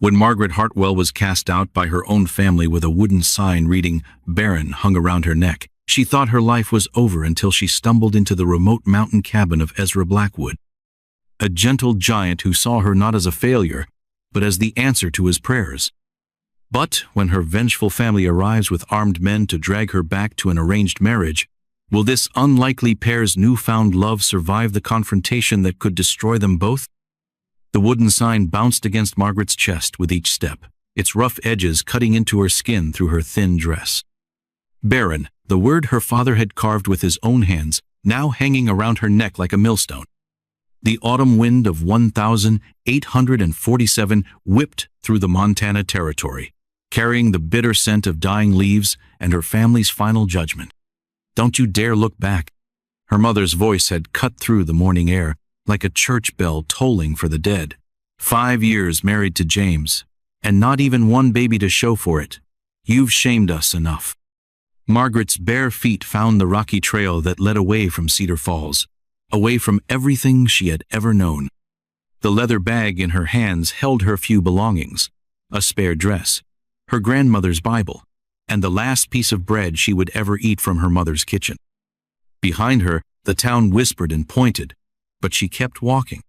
When Margaret Hartwell was cast out by her own family with a wooden sign reading "Barren" hung around her neck, she thought her life was over until she stumbled into the remote mountain cabin of Ezra Blackwood, a gentle giant who saw her not as a failure, but as the answer to his prayers. But when her vengeful family arrives with armed men to drag her back to an arranged marriage, will this unlikely pair's newfound love survive the confrontation that could destroy them both? The wooden sign bounced against Margaret's chest with each step, its rough edges cutting into her skin through her thin dress. Barren, the word her father had carved with his own hands, now hanging around her neck like a millstone. The autumn wind of 1847 whipped through the Montana Territory, carrying the bitter scent of dying leaves and her family's final judgment. "Don't you dare look back." Her mother's voice had cut through the morning air like a church bell tolling for the dead. 5 years married to James, and not even one baby to show for it. You've shamed us enough. Margaret's bare feet found the rocky trail that led away from Cedar Falls, away from everything she had ever known. The leather bag in her hands held her few belongings, a spare dress, her grandmother's Bible, and the last piece of bread she would ever eat from her mother's kitchen. Behind her, the town whispered and pointed, but she kept walking.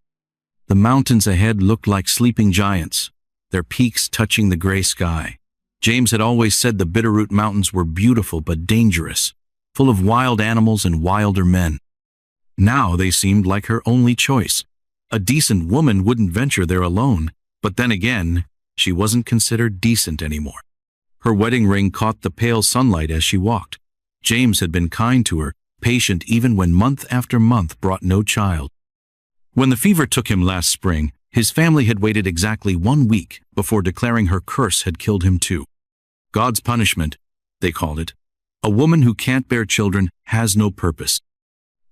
The mountains ahead looked like sleeping giants, their peaks touching the gray sky. James had always said the Bitterroot Mountains were beautiful but dangerous, full of wild animals and wilder men. Now they seemed like her only choice. A decent woman wouldn't venture there alone, but then again, she wasn't considered decent anymore. Her wedding ring caught the pale sunlight as she walked. James had been kind to her, patient even when month after month brought no child. When the fever took him last spring, his family had waited exactly 1 week before declaring her curse had killed him too. God's punishment, they called it. A woman who can't bear children has no purpose.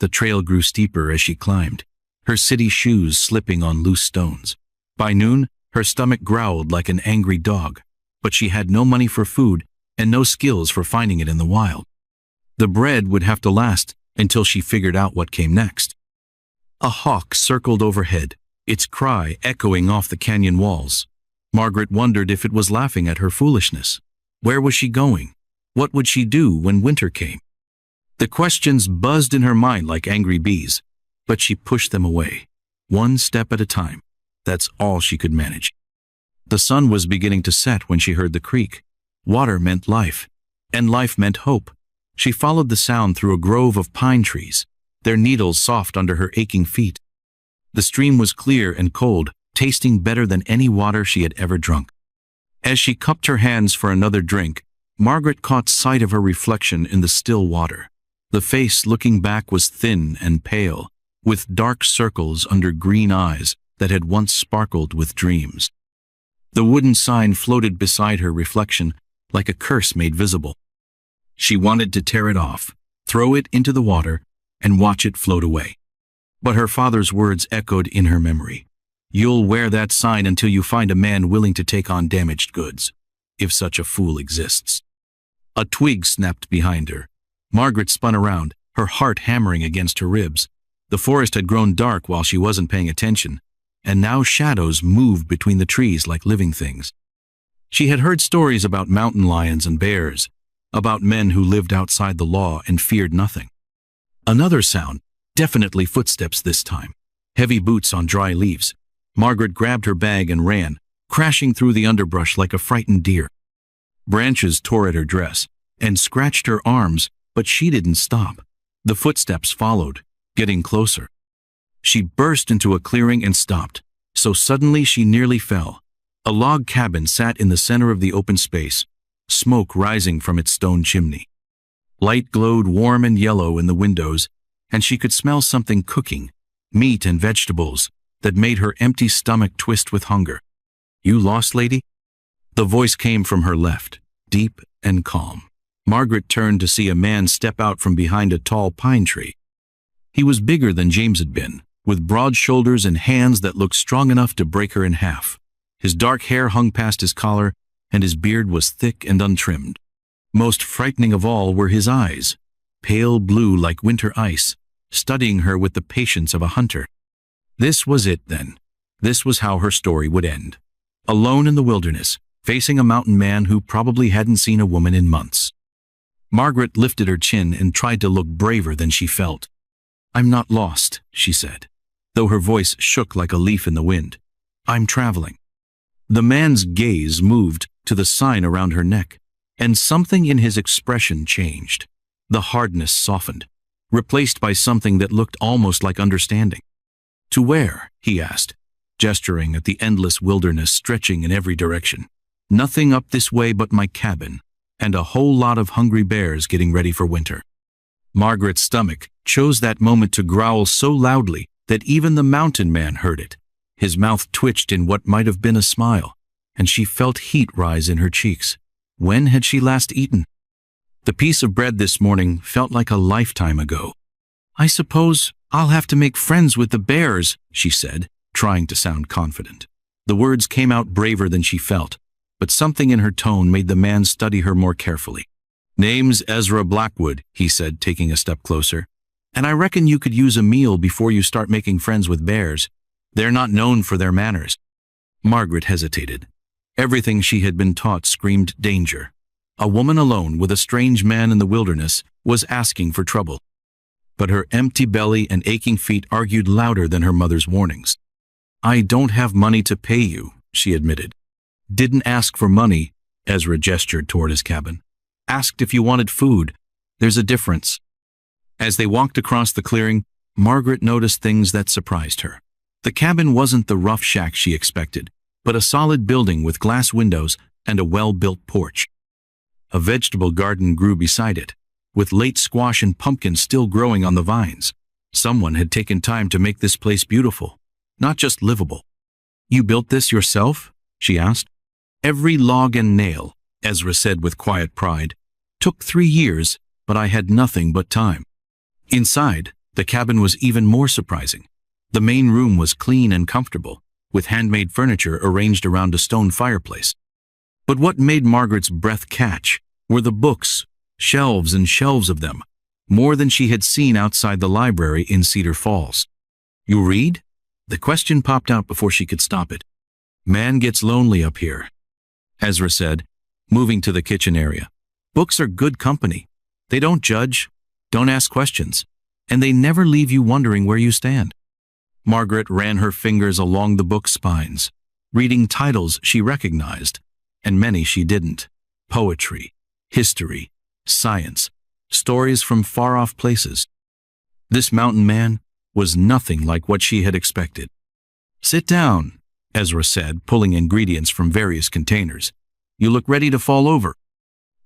The trail grew steeper as she climbed, her city shoes slipping on loose stones. By noon, her stomach growled like an angry dog, but she had no money for food and no skills for finding it in the wild. The bread would have to last until she figured out what came next. A hawk circled overhead, its cry echoing off the canyon walls. Margaret wondered if it was laughing at her foolishness. Where was she going? What would she do when winter came? The questions buzzed in her mind like angry bees, but she pushed them away, one step at a time. That's all she could manage. The sun was beginning to set when she heard the creek. Water meant life, and life meant hope. She followed the sound through a grove of pine trees, their needles soft under her aching feet. The stream was clear and cold, tasting better than any water she had ever drunk. As she cupped her hands for another drink, Margaret caught sight of her reflection in the still water. The face looking back was thin and pale, with dark circles under green eyes that had once sparkled with dreams. The wooden sign floated beside her reflection like a curse made visible. She wanted to tear it off, throw it into the water, and watch it float away. But her father's words echoed in her memory. "You'll wear that sign until you find a man willing to take on damaged goods, if such a fool exists." A twig snapped behind her. Margaret spun around, her heart hammering against her ribs. The forest had grown dark while she wasn't paying attention, and now shadows moved between the trees like living things. She had heard stories about mountain lions and bears, about men who lived outside the law and feared nothing. Another sound, definitely footsteps this time, heavy boots on dry leaves. Margaret grabbed her bag and ran, crashing through the underbrush like a frightened deer. Branches tore at her dress and scratched her arms, but she didn't stop. The footsteps followed, getting closer. She burst into a clearing and stopped, so suddenly she nearly fell. A log cabin sat in the center of the open space, smoke rising from its stone chimney. Light glowed warm and yellow in the windows, and she could smell something cooking, meat and vegetables, that made her empty stomach twist with hunger. "You lost, lady?" The voice came from her left, deep and calm. Margaret turned to see a man step out from behind a tall pine tree. He was bigger than James had been, with broad shoulders and hands that looked strong enough to break her in half. His dark hair hung past his collar, and his beard was thick and untrimmed. Most frightening of all were his eyes, pale blue like winter ice, studying her with the patience of a hunter. This was it, then. This was how her story would end. alone in the wilderness, facing a mountain man who probably hadn't seen a woman in months. Margaret lifted her chin and tried to look braver than she felt. "I'm not lost," she said, though her voice shook like a leaf in the wind. "I'm traveling." The man's gaze moved to the sign around her neck, and something in his expression changed. The hardness softened, replaced by something that looked almost like understanding. "To where?" he asked, gesturing at the endless wilderness stretching in every direction. "Nothing up this way but my cabin, and a whole lot of hungry bears getting ready for winter." Margaret's stomach chose that moment to growl so loudly that even the mountain man heard it. His mouth twitched in what might have been a smile, and she felt heat rise in her cheeks. When had she last eaten? The piece of bread this morning felt like a lifetime ago. "I suppose I'll have to make friends with the bears," she said, trying to sound confident. The words came out braver than she felt, but something in her tone made the man study her more carefully. "Name's Ezra Blackwood," he said, taking a step closer. "And I reckon you could use a meal before you start making friends with bears. They're not known for their manners." Margaret hesitated. Everything she had been taught screamed danger. A woman alone with a strange man in the wilderness was asking for trouble. But her empty belly and aching feet argued louder than her mother's warnings. "I don't have money to pay you," she admitted. "Didn't ask for money," Ezra gestured toward his cabin. "Asked if you wanted food. There's a difference." As they walked across the clearing, Margaret noticed things that surprised her. The cabin wasn't the rough shack she expected, but a solid building with glass windows and a well-built porch. A vegetable garden grew beside it, with late squash and pumpkins still growing on the vines. Someone had taken time to make this place beautiful, not just livable. "You built this yourself?" she asked. "Every log and nail," Ezra said with quiet pride. "Took 3 years, but I had nothing but time." Inside, the cabin was even more surprising. The main room was clean and comfortable, with handmade furniture arranged around a stone fireplace. But what made Margaret's breath catch were the books, shelves and shelves of them, more than she had seen outside the library in Cedar Falls. "You read?" The question popped out before she could stop it. "Man gets lonely up here," Ezra said, moving to the kitchen area. "Books are good company. They don't judge, don't ask questions, and they never leave you wondering where you stand." Margaret ran her fingers along the book spines, reading titles she recognized, and many she didn't. Poetry, history, science, stories from far-off places. This mountain man was nothing like what she had expected. "Sit down," Ezra said, pulling ingredients from various containers. "You look ready to fall over."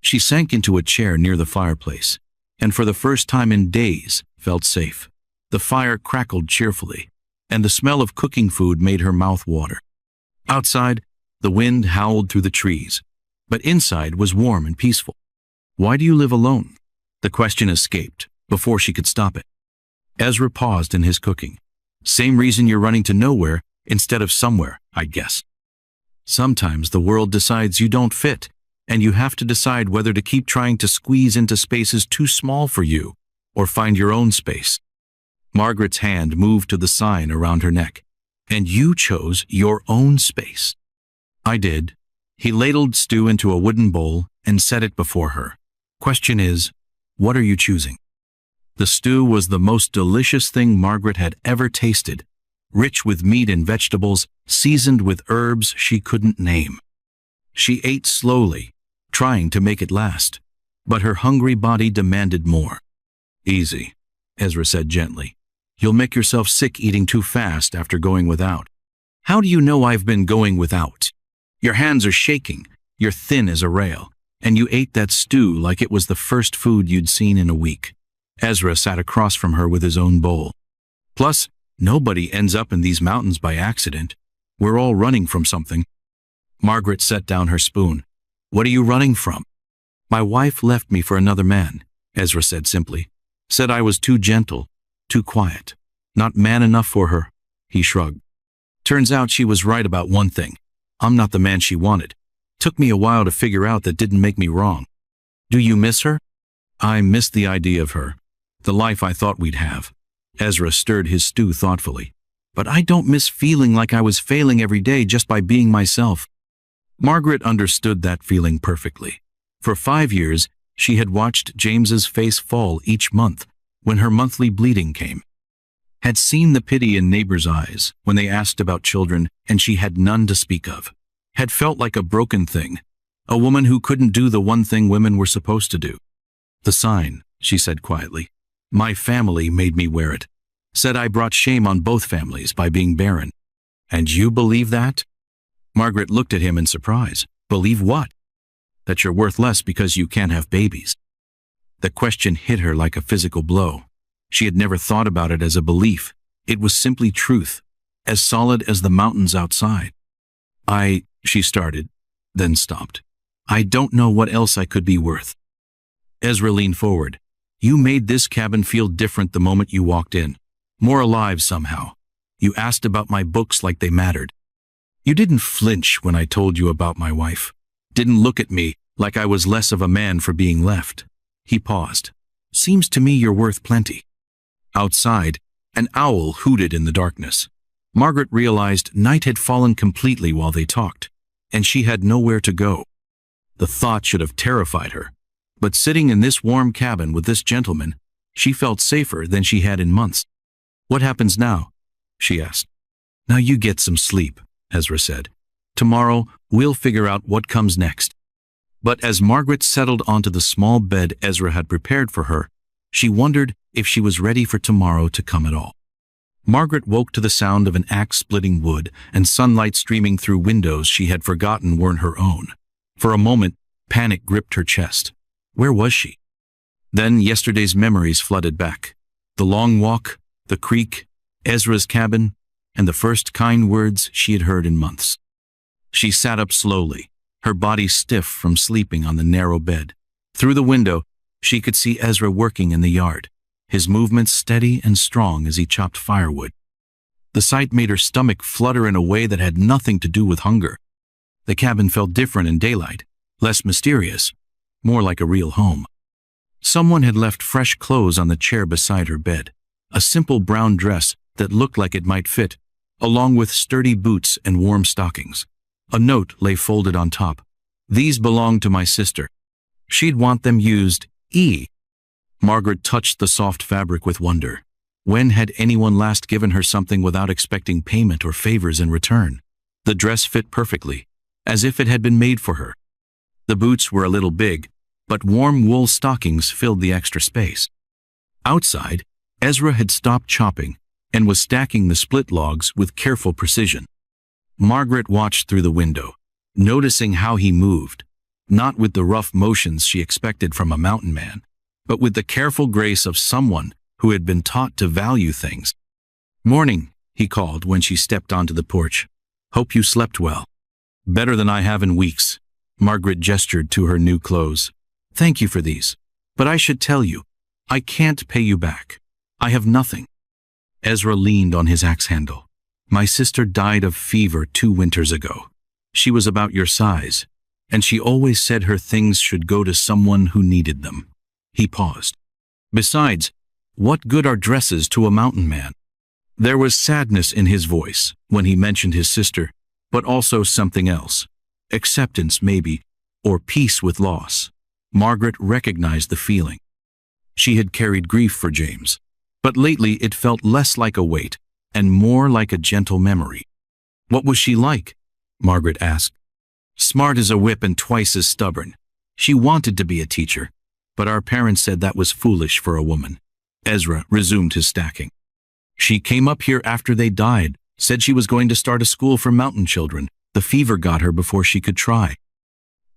She sank into a chair near the fireplace, and for the first time in days felt safe. The fire crackled cheerfully, and the smell of cooking food made her mouth water. Outside, the wind howled through the trees, but inside was warm and peaceful. "Why do you live alone?" The question escaped before she could stop it. Ezra paused in his cooking. "Same reason you're running to nowhere instead of somewhere, I guess. Sometimes the world decides you don't fit, and you have to decide whether to keep trying to squeeze into spaces too small for you or find your own space." Margaret's hand moved to the sign around her neck. "And you chose your own space." "I did." He ladled stew into a wooden bowl and set it before her. "Question is, what are you choosing?" The stew was the most delicious thing Margaret had ever tasted, rich with meat and vegetables, seasoned with herbs she couldn't name. She ate slowly, trying to make it last, but her hungry body demanded more. "Easy," Ezra said gently. "You'll make yourself sick eating too fast after going without." "How do you know I've been going without? Your hands are shaking, you're thin as a rail, and you ate that stew like it was the first food you'd seen in a week." Ezra sat across from her with his own bowl. "Plus, nobody ends up in these mountains by accident. We're all running from something." Margaret set down her spoon. "What are you running from?" "My wife left me for another man," Ezra said simply. "Said I was too gentle, too quiet, not man enough for her." He shrugged. "Turns out she was right about one thing. I'm not the man she wanted. Took me a while to figure out that didn't make me wrong." "Do you miss her?" "I miss the idea of her, the life I thought we'd have." Ezra stirred his stew thoughtfully. but I don't miss feeling like I was failing every day just by being myself." Margaret understood that feeling perfectly. For 5 years, she had watched James's face fall each month when her monthly bleeding came, had seen the pity in neighbors' eyes when they asked about children and she had none to speak of, had felt like a broken thing, a woman who couldn't do the one thing women were supposed to do. "The sign," she said quietly. "My family made me wear it. Said I brought shame on both families by being barren." "And you believe that?" Margaret looked at him in surprise. "Believe what?" "That you're worth less because you can't have babies." The question hit her like a physical blow. She had never thought about it as a belief. It was simply truth, as solid as the mountains outside. She started, then stopped. "I don't know what else I could be worth." Ezra leaned forward. "You made this cabin feel different the moment you walked in. More alive somehow. You asked about my books like they mattered. You didn't flinch when I told you about my wife. Didn't look at me like I was less of a man for being left." He paused. "Seems to me you're worth plenty." Outside, an owl hooted in the darkness. Margaret realized night had fallen completely while they talked, and she had nowhere to go. The thought should have terrified her, but sitting in this warm cabin with this gentleman, she felt safer than she had in months. "What happens now?" she asked. "Now you get some sleep," Ezra said. "Tomorrow, we'll figure out what comes next." But as Margaret settled onto the small bed Ezra had prepared for her, she wondered if she was ready for tomorrow to come at all. Margaret woke to the sound of an axe splitting wood and sunlight streaming through windows she had forgotten weren't her own. For a moment, panic gripped her chest. Where was she? Then yesterday's memories flooded back. The long walk, the creek, Ezra's cabin, and the first kind words she had heard in months. She sat up slowly, her body stiff from sleeping on the narrow bed. Through the window, she could see Ezra working in the yard, his movements steady and strong as he chopped firewood. The sight made her stomach flutter in a way that had nothing to do with hunger. The cabin felt different in daylight, less mysterious, more like a real home. Someone had left fresh clothes on the chair beside her bed, a simple brown dress that looked like it might fit, along with sturdy boots and warm stockings. A note lay folded on top. "These belong to my sister. She'd want them used, E." Margaret touched the soft fabric with wonder. When had anyone last given her something without expecting payment or favors in return? The dress fit perfectly, as if it had been made for her. The boots were a little big, but warm wool stockings filled the extra space. Outside, Ezra had stopped chopping and was stacking the split logs with careful precision. Margaret watched through the window, noticing how he moved, not with the rough motions she expected from a mountain man, but with the careful grace of someone who had been taught to value things. "Morning," he called when she stepped onto the porch. "Hope you slept well." "Better than I have in weeks." Margaret gestured to her new clothes. "Thank you for these. But I should tell you, I can't pay you back. I have nothing." Ezra leaned on his axe handle. "My sister died of fever 2 winters ago. She was about your size, and she always said her things should go to someone who needed them." He paused. "Besides, what good are dresses to a mountain man?" There was sadness in his voice when he mentioned his sister, but also something else. Acceptance, maybe, or peace with loss. Margaret recognized the feeling. She had carried grief for James, but lately it felt less like a weight and more like a gentle memory. "What was she like?" Margaret asked. "Smart as a whip and twice as stubborn. She wanted to be a teacher, but our parents said that was foolish for a woman." Ezra resumed his stacking. "She came up here after they died, said she was going to start a school for mountain children. The fever got her before she could try."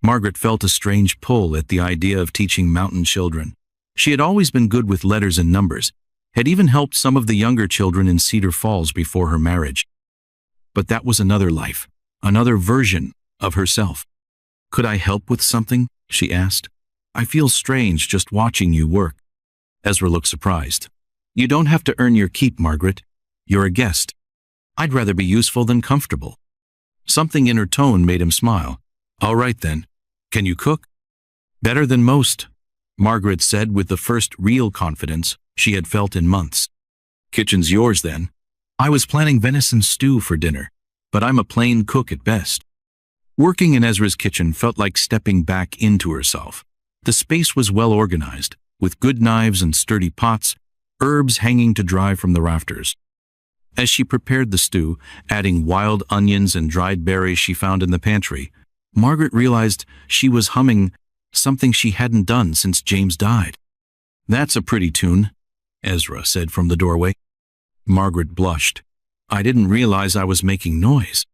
Margaret felt a strange pull at the idea of teaching mountain children. She had always been good with letters and numbers, had even helped some of the younger children in Cedar Falls before her marriage. But that was another life, another version of herself. "Could I help with something?" she asked. "I feel strange just watching you work." Ezra looked surprised. "You don't have to earn your keep, Margaret. You're a guest. I'd rather be useful than comfortable." Something in her tone made him smile. "All right then. Can you cook?" "Better than most," Margaret said with the first real confidence she had felt in months. "Kitchen's yours then." I was planning venison stew for dinner, but I'm a plain cook at best. Working in Ezra's kitchen felt like stepping back into herself. The space was well organized, with good knives and sturdy pots, herbs hanging to dry from the rafters. As she prepared the stew, adding wild onions and dried berries she found in the pantry, Margaret realized she was humming something she hadn't done since James died. "That's a pretty tune," Ezra said from the doorway. Margaret blushed. "I didn't realize I was making noise."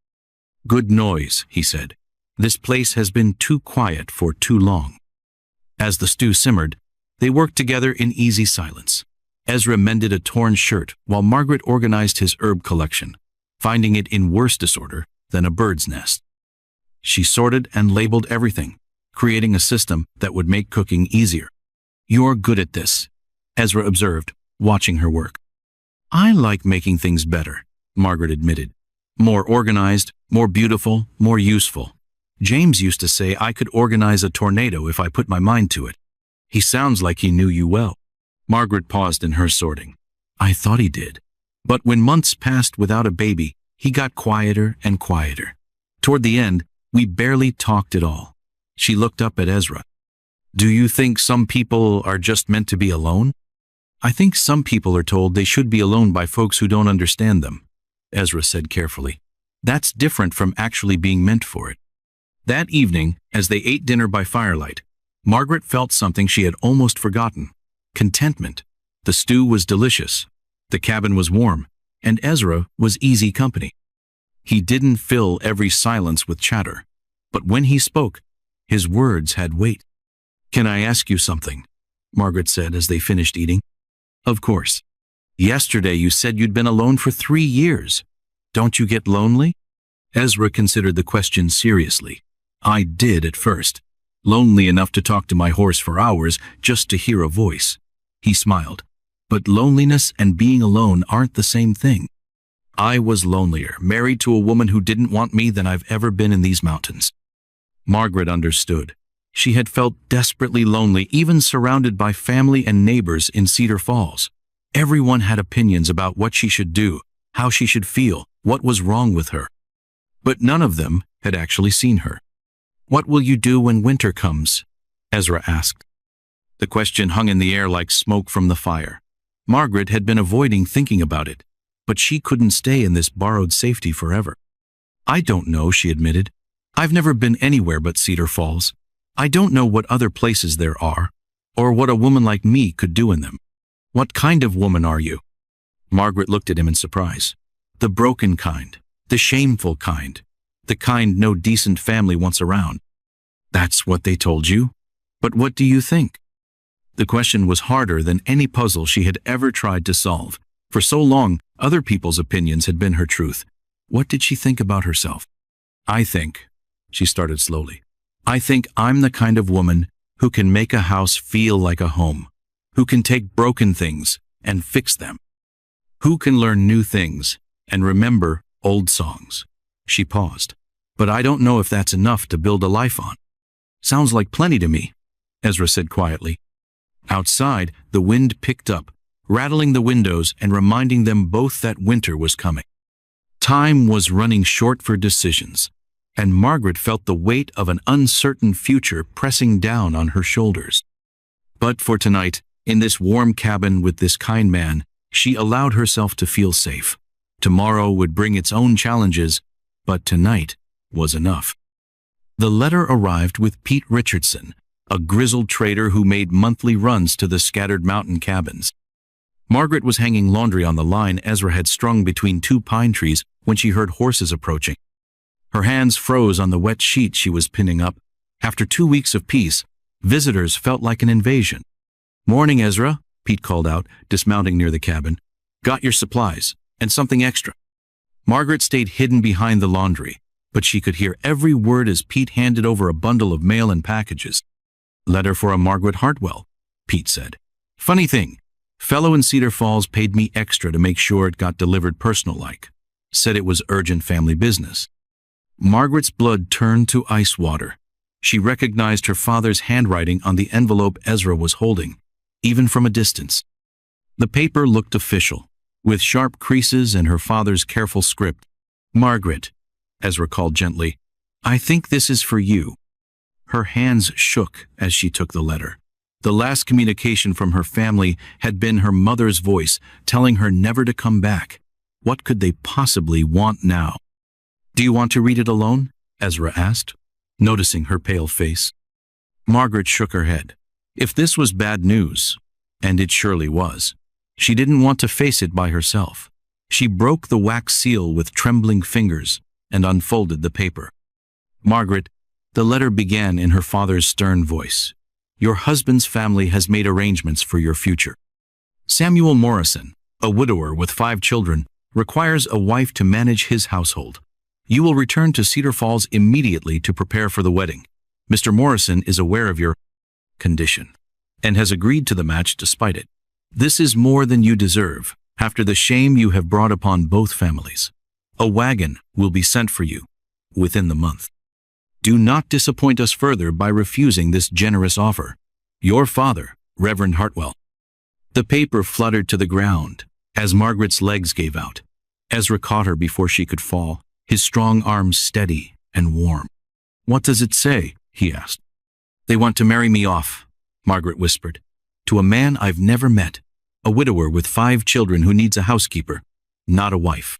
"Good noise," he said. "This place has been too quiet for too long." As the stew simmered, they worked together in easy silence. Ezra mended a torn shirt while Margaret organized his herb collection, finding it in worse disorder than a bird's nest. She sorted and labeled everything, creating a system that would make cooking easier. "You're good at this," Ezra observed, watching her work. "I like making things better," Margaret admitted. "More organized, more beautiful, more useful. James used to say I could organize a tornado if I put my mind to it. He sounds like he knew you well." Margaret paused in her sorting. "I thought he did. But when months passed without a baby, he got quieter and quieter. Toward the end, we barely talked at all." She looked up at Ezra. "Do you think some people are just meant to be alone?" "I think some people are told they should be alone by folks who don't understand them," Ezra said carefully. "That's different from actually being meant for it." That evening, as they ate dinner by firelight, Margaret felt something she had almost forgotten: contentment. The stew was delicious, the cabin was warm, and Ezra was easy company. He didn't fill every silence with chatter, but when he spoke, his words had weight. "Can I ask you something?" Margaret said as they finished eating. "Of course. Yesterday you said you'd been alone for 3 years. Don't you get lonely?" Ezra considered the question seriously. "I did at first. Lonely enough to talk to my horse for hours just to hear a voice." He smiled. "But loneliness and being alone aren't the same thing. I was lonelier, married to a woman who didn't want me than I've ever been in these mountains." Margaret understood. She had felt desperately lonely, even surrounded by family and neighbors in Cedar Falls. Everyone had opinions about what she should do, how she should feel, what was wrong with her. But none of them had actually seen her. "What will you do when winter comes?" Ezra asked. The question hung in the air like smoke from the fire. Margaret had been avoiding thinking about it, but she couldn't stay in this borrowed safety forever. "I don't know," she admitted. "I've never been anywhere but Cedar Falls. I don't know what other places there are, or what a woman like me could do in them." "What kind of woman are you?" Margaret looked at him in surprise. "The broken kind, the shameful kind, the kind no decent family wants around." "That's what they told you? But what do you think?" The question was harder than any puzzle she had ever tried to solve. For so long, other people's opinions had been her truth. What did she think about herself? "I think," she started slowly, "I think I'm the kind of woman who can make a house feel like a home, who can take broken things and fix them, who can learn new things and remember old songs." She paused. "But I don't know if that's enough to build a life on." "Sounds like plenty to me," Ezra said quietly. Outside, the wind picked up, rattling the windows and reminding them both that winter was coming. Time was running short for decisions, and Margaret felt the weight of an uncertain future pressing down on her shoulders. But for tonight, in this warm cabin with this kind man, she allowed herself to feel safe. Tomorrow would bring its own challenges, but tonight was enough. The letter arrived with Pete Richardson, a grizzled trader who made monthly runs to the scattered mountain cabins. Margaret was hanging laundry on the line Ezra had strung between 2 pine trees when she heard horses approaching. Her hands froze on the wet sheet she was pinning up. After 2 weeks of peace, visitors felt like an invasion. "Morning, Ezra," Pete called out, dismounting near the cabin. "Got your supplies, and something extra." Margaret stayed hidden behind the laundry, but she could hear every word as Pete handed over a bundle of mail and packages. "Letter for a Margaret Hartwell," Pete said. "Funny thing, fellow in Cedar Falls paid me extra to make sure it got delivered personal-like. Said it was urgent family business." Margaret's blood turned to ice water. She recognized her father's handwriting on the envelope Ezra was holding, even from a distance. The paper looked official, with sharp creases and her father's careful script. "Margaret," Ezra called gently, "I think this is for you." Her hands shook as she took the letter. The last communication from her family had been her mother's voice telling her never to come back. What could they possibly want now? "Do you want to read it alone?" Ezra asked, noticing her pale face. Margaret shook her head. If this was bad news, and it surely was, she didn't want to face it by herself. She broke the wax seal with trembling fingers and unfolded the paper. "Margaret," the letter began in her father's stern voice, "your husband's family has made arrangements for your future. Samuel Morrison, a widower with 5 children, requires a wife to manage his household. You will return to Cedar Falls immediately to prepare for the wedding. Mr. Morrison is aware of your condition and has agreed to the match despite it. This is more than you deserve, after the shame you have brought upon both families. A wagon will be sent for you within the month. Do not disappoint us further by refusing this generous offer. Your father, Reverend Hartwell." The paper fluttered to the ground as Margaret's legs gave out. Ezra caught her before she could fall, his strong arms steady and warm. "What does it say?" he asked. "They want to marry me off," Margaret whispered, "to a man I've never met, a widower with 5 children who needs a housekeeper, not a wife."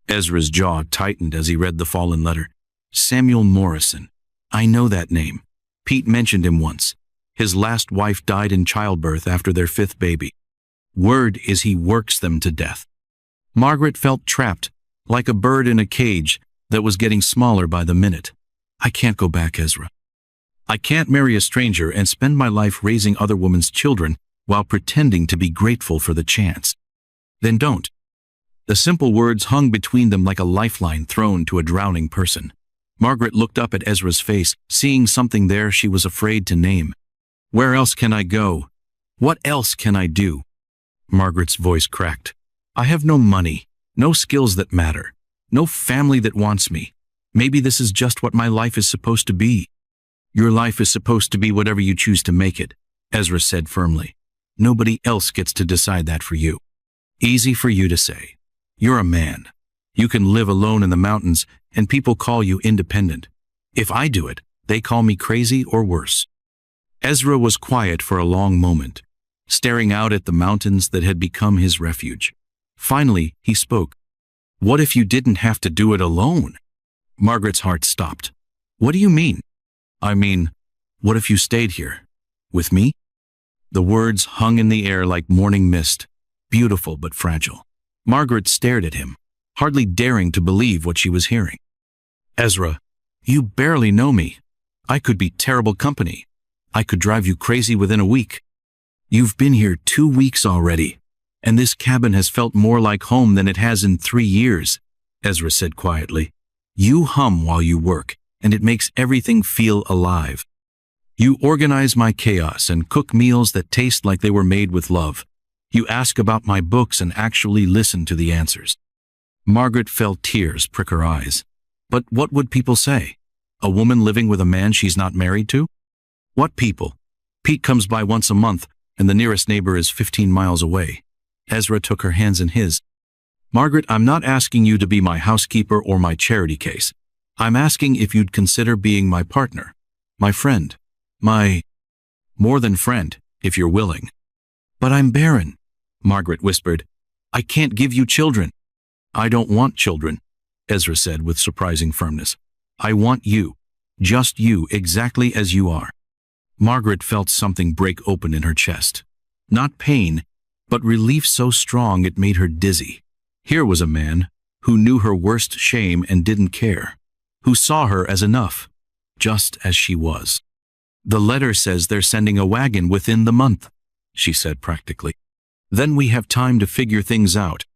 Ezra's jaw tightened as he read the fallen letter. Samuel Morrison. I know that name. Pete mentioned him once. His last wife died in childbirth after their 5th baby. Word is he works them to death. Margaret felt trapped, like a bird in a cage that was getting smaller by the minute. "I can't go back, Ezra. I can't marry a stranger and spend my life raising other women's children while pretending to be grateful for the chance." "Then don't." The simple words hung between them like a lifeline thrown to a drowning person. Margaret looked up at Ezra's face, seeing something there she was afraid to name. "Where else can I go? What else can I do?" Margaret's voice cracked. "I have no money, no skills that matter, no family that wants me. Maybe this is just what my life is supposed to be." "Your life is supposed to be whatever you choose to make it," Ezra said firmly. "Nobody else gets to decide that for you. Easy for you to say. You're a man. You can live alone in the mountains, and people call you independent. If I do it, they call me crazy or worse." Ezra was quiet for a long moment, staring out at the mountains that had become his refuge. Finally, he spoke. "What if you didn't have to do it alone?" Margaret's heart stopped. "What do you mean?" "I mean, what if you stayed here? With me?" The words hung in the air like morning mist, beautiful but fragile. Margaret stared at him, hardly daring to believe what she was hearing. "Ezra, you barely know me. I could be terrible company. I could drive you crazy within a week. You've been here 2 weeks already, and this cabin has felt more like home than it has in 3 years, Ezra said quietly. "You hum while you work, and it makes everything feel alive. You organize my chaos and cook meals that taste like they were made with love. You ask about my books and actually listen to the answers." Margaret felt tears prick her eyes. But what would people say? A woman living with a man she's not married to? What people? Pete comes by once a month, and the nearest neighbor is 15 miles away. Ezra took her hands in his. "Margaret, I'm not asking you to be my housekeeper or my charity case. I'm asking if you'd consider being my partner, my friend, my more than friend, if you're willing." "But I'm barren," Margaret whispered. "I can't give you children." "I don't want children," Ezra said with surprising firmness. "I want you, just you, exactly as you are." Margaret felt something break open in her chest. Not pain, but relief so strong it made her dizzy. Here was a man who knew her worst shame and didn't care, who saw her as enough, just as she was. "The letter says they're sending a wagon within the month," she said practically. "Then we have time to figure things out."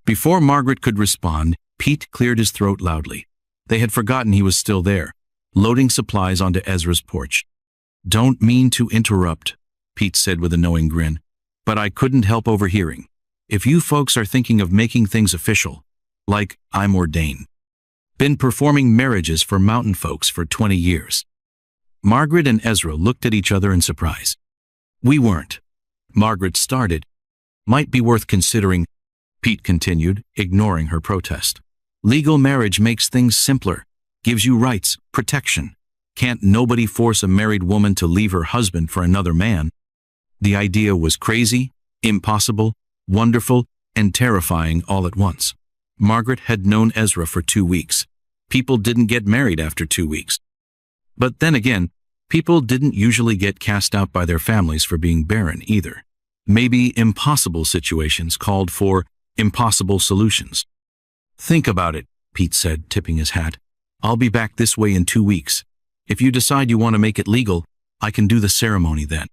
Before Margaret could respond, Pete cleared his throat loudly. They had forgotten he was still there, loading supplies onto Ezra's porch. "Don't mean to interrupt," Pete said with a knowing grin, "but I couldn't help overhearing. If you folks are thinking of making things official, like I'm ordained. Been performing marriages for mountain folks for 20 years. Margaret and Ezra looked at each other in surprise. "We weren't." Margaret started. "Might be worth considering," Pete continued, ignoring her protest. Legal marriage makes things simpler, gives you rights, protection. Can't nobody force a married woman to leave her husband for another man? The idea was crazy, impossible, wonderful, and terrifying all at once. Margaret had known Ezra for 2 weeks. People didn't get married after 2 weeks. But then again, people didn't usually get cast out by their families for being barren either. Maybe impossible situations called for impossible solutions. Think about it, Pete said, tipping his hat. I'll be back this way in 2 weeks. If you decide you want to make it legal, I can do the ceremony then.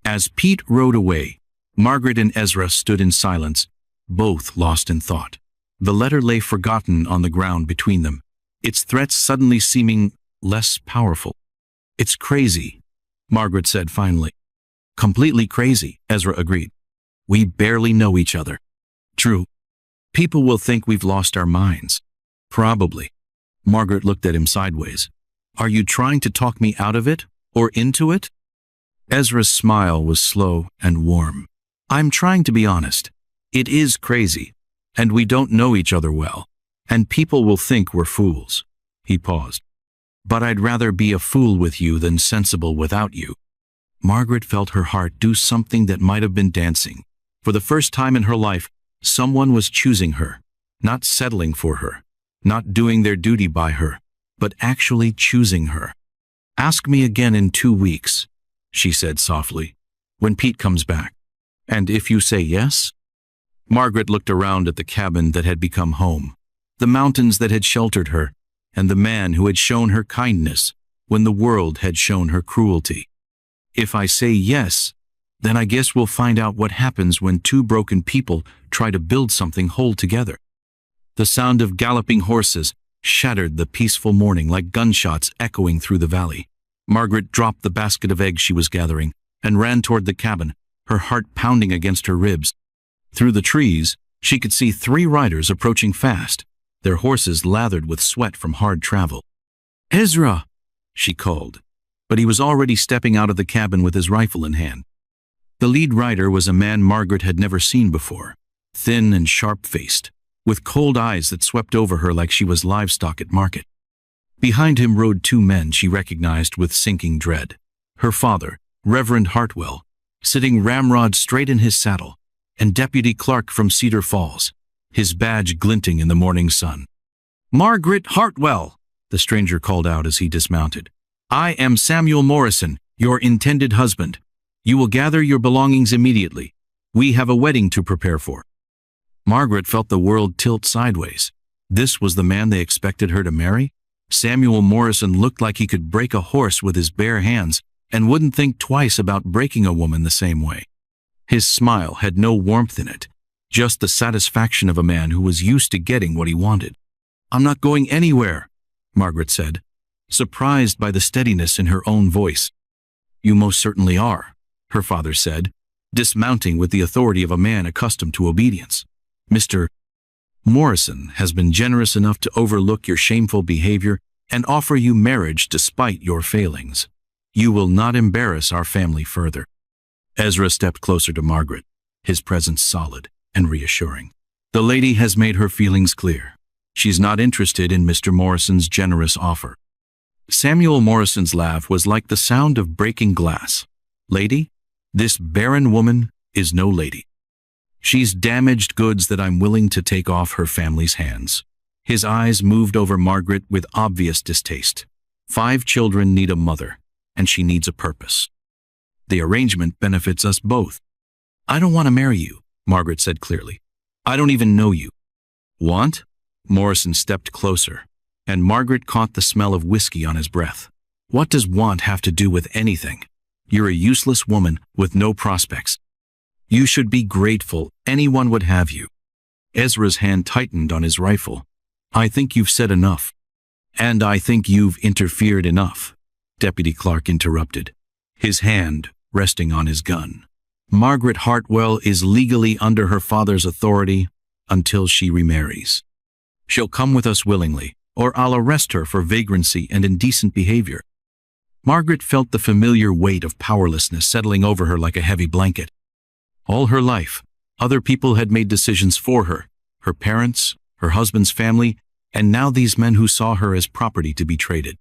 As Pete rode away, Margaret and Ezra stood in silence, both lost in thought. The letter lay forgotten on the ground between them, its threats suddenly seeming less powerful. It's crazy, Margaret said finally. Completely crazy, Ezra agreed. We barely know each other. True. People will think we've lost our minds. Probably. Margaret looked at him sideways. Are you trying to talk me out of it, or into it? Ezra's smile was slow and warm. I'm trying to be honest. It is crazy, and we don't know each other well, and people will think we're fools. He paused. But I'd rather be a fool with you than sensible without you. Margaret felt her heart do something that might have been dancing. For the first time in her life, someone was choosing her, not settling for her, not doing their duty by her, but actually choosing her. Ask me again in 2 weeks, she said softly, when Pete comes back. And if you say yes? Margaret looked around at the cabin that had become home, the mountains that had sheltered her, and the man who had shown her kindness when the world had shown her cruelty. If I say yes, then I guess we'll find out what happens when 2 broken people try to build something whole together. The sound of galloping horses shattered the peaceful morning like gunshots echoing through the valley. Margaret dropped the basket of eggs she was gathering and ran toward the cabin, her heart pounding against her ribs. Through the trees, she could see 3 riders approaching fast, their horses lathered with sweat from hard travel. Ezra, she called, but he was already stepping out of the cabin with his rifle in hand. The lead rider was a man Margaret had never seen before, thin and sharp-faced, with cold eyes that swept over her like she was livestock at market. Behind him rode 2 men she recognized with sinking dread. Her father, Reverend Hartwell, sitting ramrod straight in his saddle, and Deputy Clark from Cedar Falls, his badge glinting in the morning sun. Margaret Hartwell, the stranger called out as he dismounted. I am Samuel Morrison, your intended husband. You will gather your belongings immediately. We have a wedding to prepare for. Margaret felt the world tilt sideways. This was the man they expected her to marry? Samuel Morrison looked like he could break a horse with his bare hands and wouldn't think twice about breaking a woman the same way. His smile had no warmth in it, just the satisfaction of a man who was used to getting what he wanted. I'm not going anywhere, Margaret said, surprised by the steadiness in her own voice. You most certainly are, her father said, dismounting with the authority of a man accustomed to obedience. Mr. Morrison has been generous enough to overlook your shameful behavior and offer you marriage despite your failings. You will not embarrass our family further. Ezra stepped closer to Margaret, his presence solid and reassuring. The lady has made her feelings clear. She's not interested in Mr. Morrison's generous offer. Samuel Morrison's laugh was like the sound of breaking glass. Lady, this barren woman is no lady. She's damaged goods that I'm willing to take off her family's hands. His eyes moved over Margaret with obvious distaste. 5 children need a mother, and she needs a purpose. The arrangement benefits us both. I don't want to marry you, Margaret said clearly. I don't even know you. Want? Morrison stepped closer, and Margaret caught the smell of whiskey on his breath. What does want have to do with anything? You're a useless woman with no prospects. You should be grateful anyone would have you. Ezra's hand tightened on his rifle. I think you've said enough. And I think you've interfered enough, Deputy Clark interrupted, his hand resting on his gun. Margaret Hartwell is legally under her father's authority until she remarries. She'll come with us willingly, or I'll arrest her for vagrancy and indecent behavior. Margaret felt the familiar weight of powerlessness settling over her like a heavy blanket. All her life, Other people had made decisions for her, her parents, her husband's family, and now these men who saw her as property to be traded.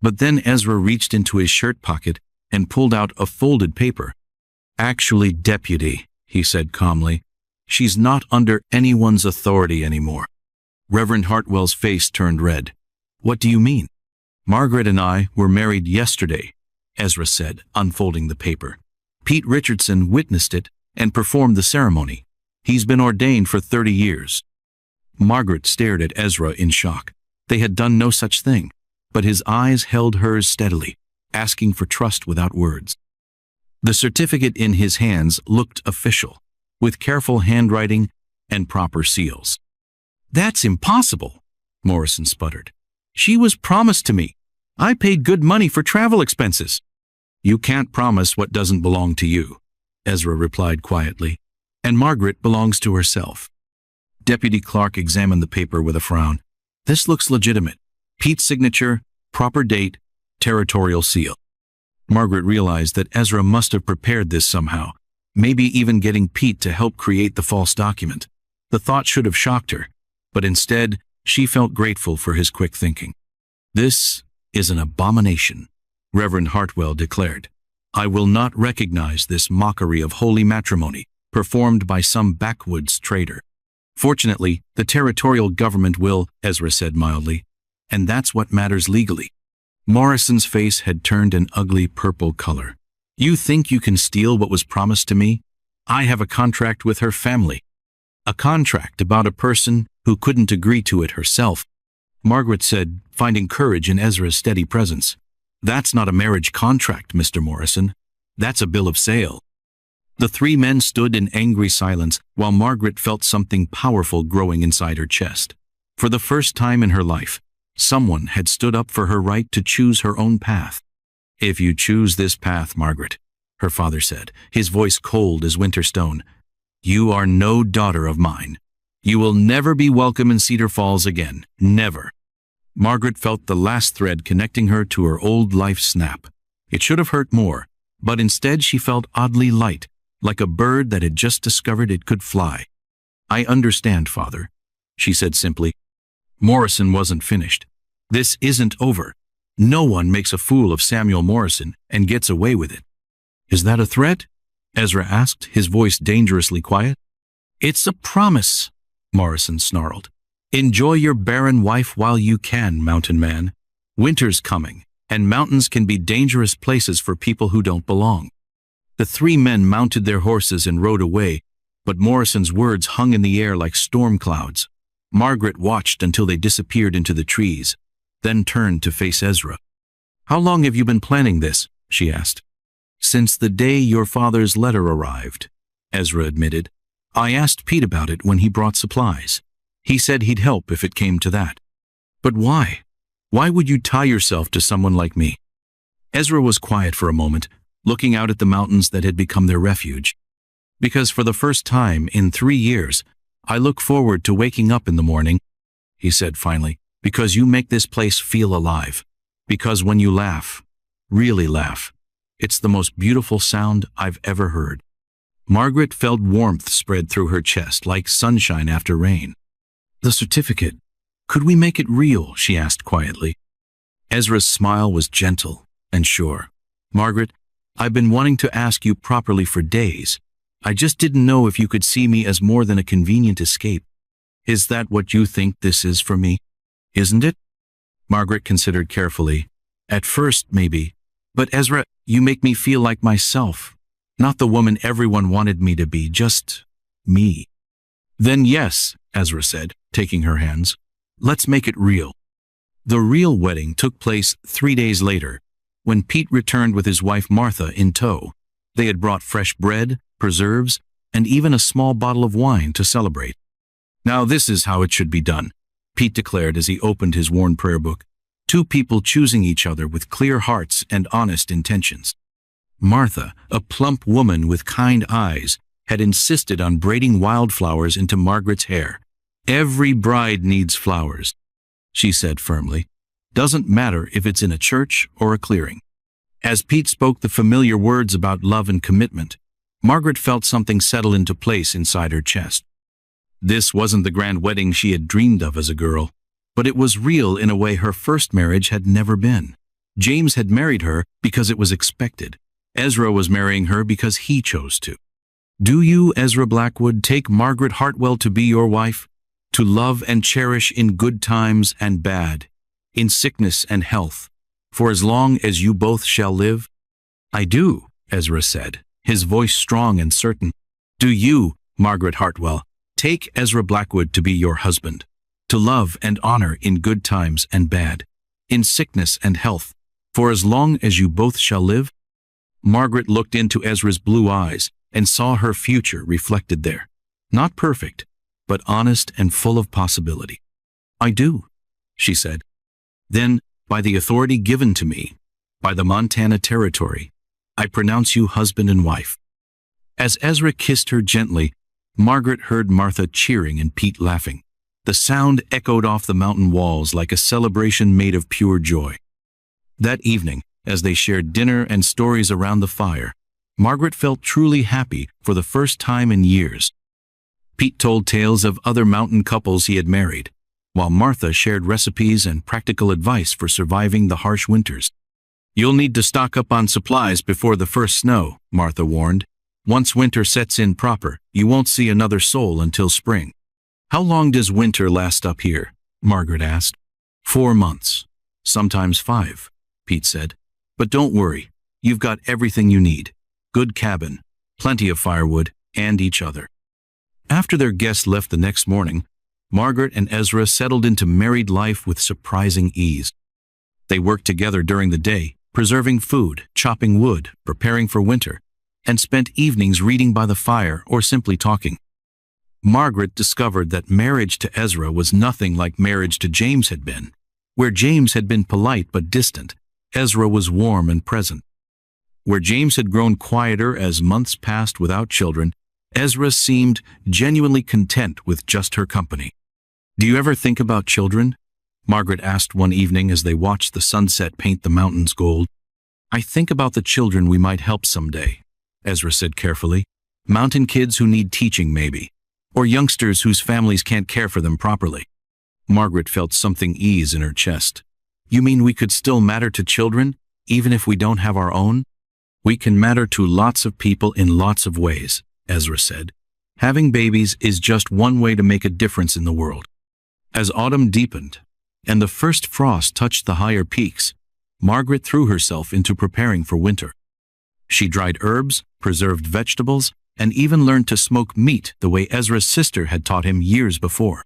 But then Ezra reached into his shirt pocket and pulled out a folded paper. "Actually, deputy," he said calmly, "she's not under anyone's authority anymore." Reverend Hartwell's face turned red. "What do you mean?" "Margaret and I were married yesterday," Ezra said, unfolding the paper. "Pete Richardson witnessed it and performed the ceremony. He's been ordained for 30 years. Margaret stared at Ezra in shock. They had done no such thing, but his eyes held hers steadily, asking for trust without words. The certificate in his hands looked official, with careful handwriting and proper seals. "That's impossible," Morrison sputtered. "She was promised to me. I paid good money for travel expenses." "You can't promise what doesn't belong to you," Ezra replied quietly, "and Margaret belongs to herself." Deputy Clark examined the paper with a frown. "This looks legitimate. Pete's signature, proper date, territorial seal." Margaret realized that Ezra must have prepared this somehow, maybe even getting Pete to help create the false document. The thought should have shocked her, but instead, she felt grateful for his quick thinking. "This is an abomination," Reverend Hartwell declared. "I will not recognize this mockery of holy matrimony performed by some backwoods trader." "Fortunately, the territorial government will," Ezra said mildly, "and that's what matters legally." Morrison's face had turned an ugly purple color. "You think you can steal what was promised to me? I have a contract with her family. A contract about a person who couldn't agree to it herself," Margaret said, finding courage in Ezra's steady presence. "That's not a marriage contract, Mr. Morrison. That's a bill of sale." The three men stood in angry silence while Margaret felt something powerful growing inside her chest. For the first time in her life, someone had stood up for her right to choose her own path. "If you choose this path, Margaret," her father said, his voice cold as winter stone, "you are no daughter of mine. You will never be welcome in Cedar Falls again. Never." Margaret felt the last thread connecting her to her old life snap. It should have hurt more, but instead she felt oddly light, like a bird that had just discovered it could fly. "I understand, Father," she said simply. Morrison wasn't finished. "This isn't over. No one makes a fool of Samuel Morrison and gets away with it." "Is that a threat?" Ezra asked, his voice dangerously quiet. "It's a promise," Morrison snarled. "Enjoy your barren wife while you can, mountain man. Winter's coming, and mountains can be dangerous places for people who don't belong." The three men mounted their horses and rode away, but Morrison's words hung in the air like storm clouds. Margaret watched until they disappeared into the trees, then turned to face Ezra. "How long have you been planning this?" she asked. "Since the day your father's letter arrived," Ezra admitted. "I asked Pete about it when he brought supplies. He said he'd help if it came to that." "But why? Why would you tie yourself to someone like me?" Ezra was quiet for a moment, looking out at the mountains that had become their refuge. "Because for the first time in 3 years, I look forward to waking up in the morning," he said finally, "because you make this place feel alive. Because when you laugh, really laugh, it's the most beautiful sound I've ever heard." Margaret felt warmth spread through her chest like sunshine after rain. "The certificate, could we make it real?" she asked quietly. Ezra's smile was gentle and sure. "Margaret, I've been wanting to ask you properly for days. I just didn't know if you could see me as more than a convenient escape. Is that what you think this is for me? Isn't it?" Margaret considered carefully. "At first, maybe. But Ezra, you make me feel like myself. Not the woman everyone wanted me to be, just me." "Then yes," Ezra said, taking her hands. "Let's make it real." The real wedding took place 3 days later, when Pete returned with his wife Martha in tow. They had brought fresh bread, preserves, and even a small bottle of wine to celebrate. "Now this is how it should be done," Pete declared as he opened his worn prayer book. "Two people choosing each other with clear hearts and honest intentions." Martha, a plump woman with kind eyes, had insisted on braiding wildflowers into Margaret's hair. "Every bride needs flowers," she said firmly. "Doesn't matter if it's in a church or a clearing." As Pete spoke the familiar words about love and commitment, Margaret felt something settle into place inside her chest. This wasn't the grand wedding she had dreamed of as a girl, but it was real in a way her first marriage had never been. James had married her because it was expected. Ezra was marrying her because he chose to. Do you, Ezra Blackwood, take Margaret Hartwell to be your wife? To love and cherish in good times and bad, in sickness and health, for as long as you both shall live? I do, Ezra said, his voice strong and certain. Do you, Margaret Hartwell, take Ezra Blackwood to be your husband, to love and honor in good times and bad, in sickness and health, for as long as you both shall live? Margaret looked into Ezra's blue eyes and saw her future reflected there. Not perfect, but honest and full of possibility. I do, she said. Then, by the authority given to me, by the Montana Territory, I pronounce you husband and wife. As Ezra kissed her gently, Margaret heard Martha cheering and Pete laughing. The sound echoed off the mountain walls like a celebration made of pure joy. That evening, as they shared dinner and stories around the fire, Margaret felt truly happy for the first time in years. Pete told tales of other mountain couples he had married, while Martha shared recipes and practical advice for surviving the harsh winters. You'll need to stock up on supplies before the first snow, Martha warned. Once winter sets in proper, you won't see another soul until spring. How long does winter last up here? Margaret asked. 4 months, sometimes 5, Pete said. But don't worry, you've got everything you need. Good cabin, plenty of firewood, and each other. After their guests left the next morning, Margaret and Ezra settled into married life with surprising ease. They worked together during the day, preserving food, chopping wood, preparing for winter, and spent evenings reading by the fire or simply talking. Margaret discovered that marriage to Ezra was nothing like marriage to James had been. Where James had been polite but distant, Ezra was warm and present. Where James had grown quieter as months passed without children, Ezra seemed genuinely content with just her company. Do you ever think about children? Margaret asked one evening as they watched the sunset paint the mountains gold. I think about the children we might help someday, Ezra said carefully. Mountain kids who need teaching maybe, or youngsters whose families can't care for them properly. Margaret felt something ease in her chest. You mean we could still matter to children, even if we don't have our own? We can matter to lots of people in lots of ways, Ezra said. Having babies is just one way to make a difference in the world. As autumn deepened, and the first frost touched the higher peaks, Margaret threw herself into preparing for winter. She dried herbs, preserved vegetables, and even learned to smoke meat the way Ezra's sister had taught him years before.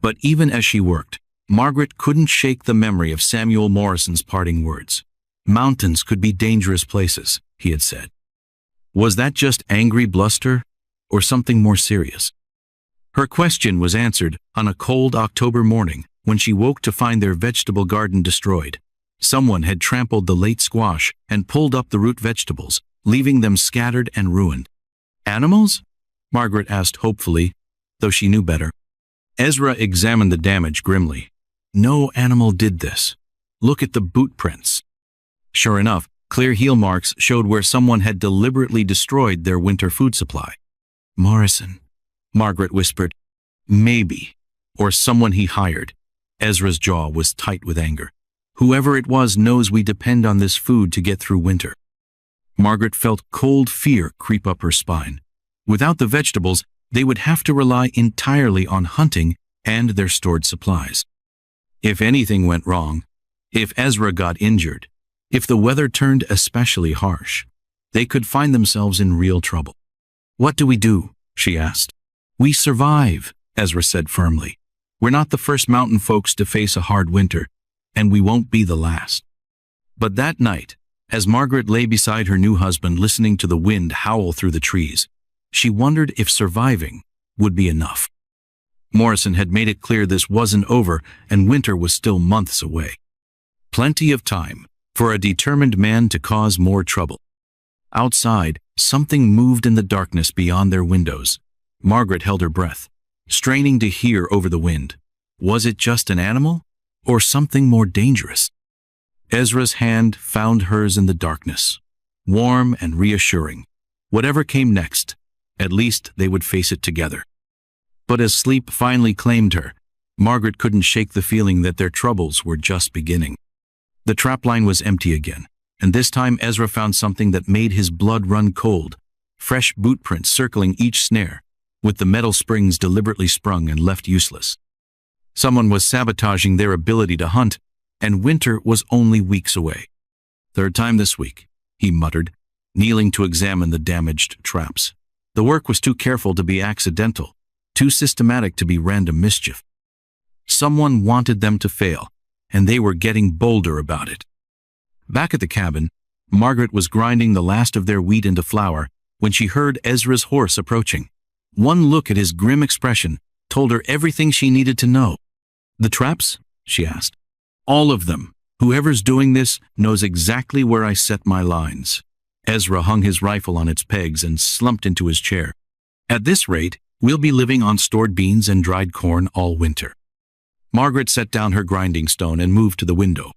But even as she worked, Margaret couldn't shake the memory of Samuel Morrison's parting words. Mountains could be dangerous places, he had said. Was that just angry bluster, or something more serious? Her question was answered on a cold October morning when she woke to find their vegetable garden destroyed. Someone had trampled the late squash and pulled up the root vegetables, leaving them scattered and ruined. Animals? Margaret asked hopefully, though she knew better. Ezra examined the damage grimly. No animal did this. Look at the boot prints. Sure enough, clear heel marks showed where someone had deliberately destroyed their winter food supply. Morrison, Margaret whispered. Maybe. Or someone he hired. Ezra's jaw was tight with anger. Whoever it was knows we depend on this food to get through winter. Margaret felt cold fear creep up her spine. Without the vegetables, they would have to rely entirely on hunting and their stored supplies. If anything went wrong, if Ezra got injured, if the weather turned especially harsh, they could find themselves in real trouble. What do we do? She asked. We survive, Ezra said firmly. We're not the first mountain folks to face a hard winter, and we won't be the last. But that night, as Margaret lay beside her new husband listening to the wind howl through the trees, she wondered if surviving would be enough. Morrison had made it clear this wasn't over and winter was still months away. Plenty of time for a determined man to cause more trouble. Outside, something moved in the darkness beyond their windows. Margaret held her breath, straining to hear over the wind. Was it just an animal, or something more dangerous? Ezra's hand found hers in the darkness, warm and reassuring. Whatever came next, at least they would face it together. But as sleep finally claimed her, Margaret couldn't shake the feeling that their troubles were just beginning. The trapline was empty again, and this time Ezra found something that made his blood run cold, fresh boot prints circling each snare, with the metal springs deliberately sprung and left useless. Someone was sabotaging their ability to hunt, and winter was only weeks away. "Third time this week," he muttered, kneeling to examine the damaged traps. The work was too careful to be accidental, too systematic to be random mischief. Someone wanted them to fail, and they were getting bolder about it. Back at the cabin, Margaret was grinding the last of their wheat into flour when she heard Ezra's horse approaching. One look at his grim expression told her everything she needed to know. "The traps?" she asked. "All of them. Whoever's doing this knows exactly where I set my lines." Ezra hung his rifle on its pegs and slumped into his chair. "At this rate, we'll be living on stored beans and dried corn all winter." Margaret set down her grinding stone and moved to the window.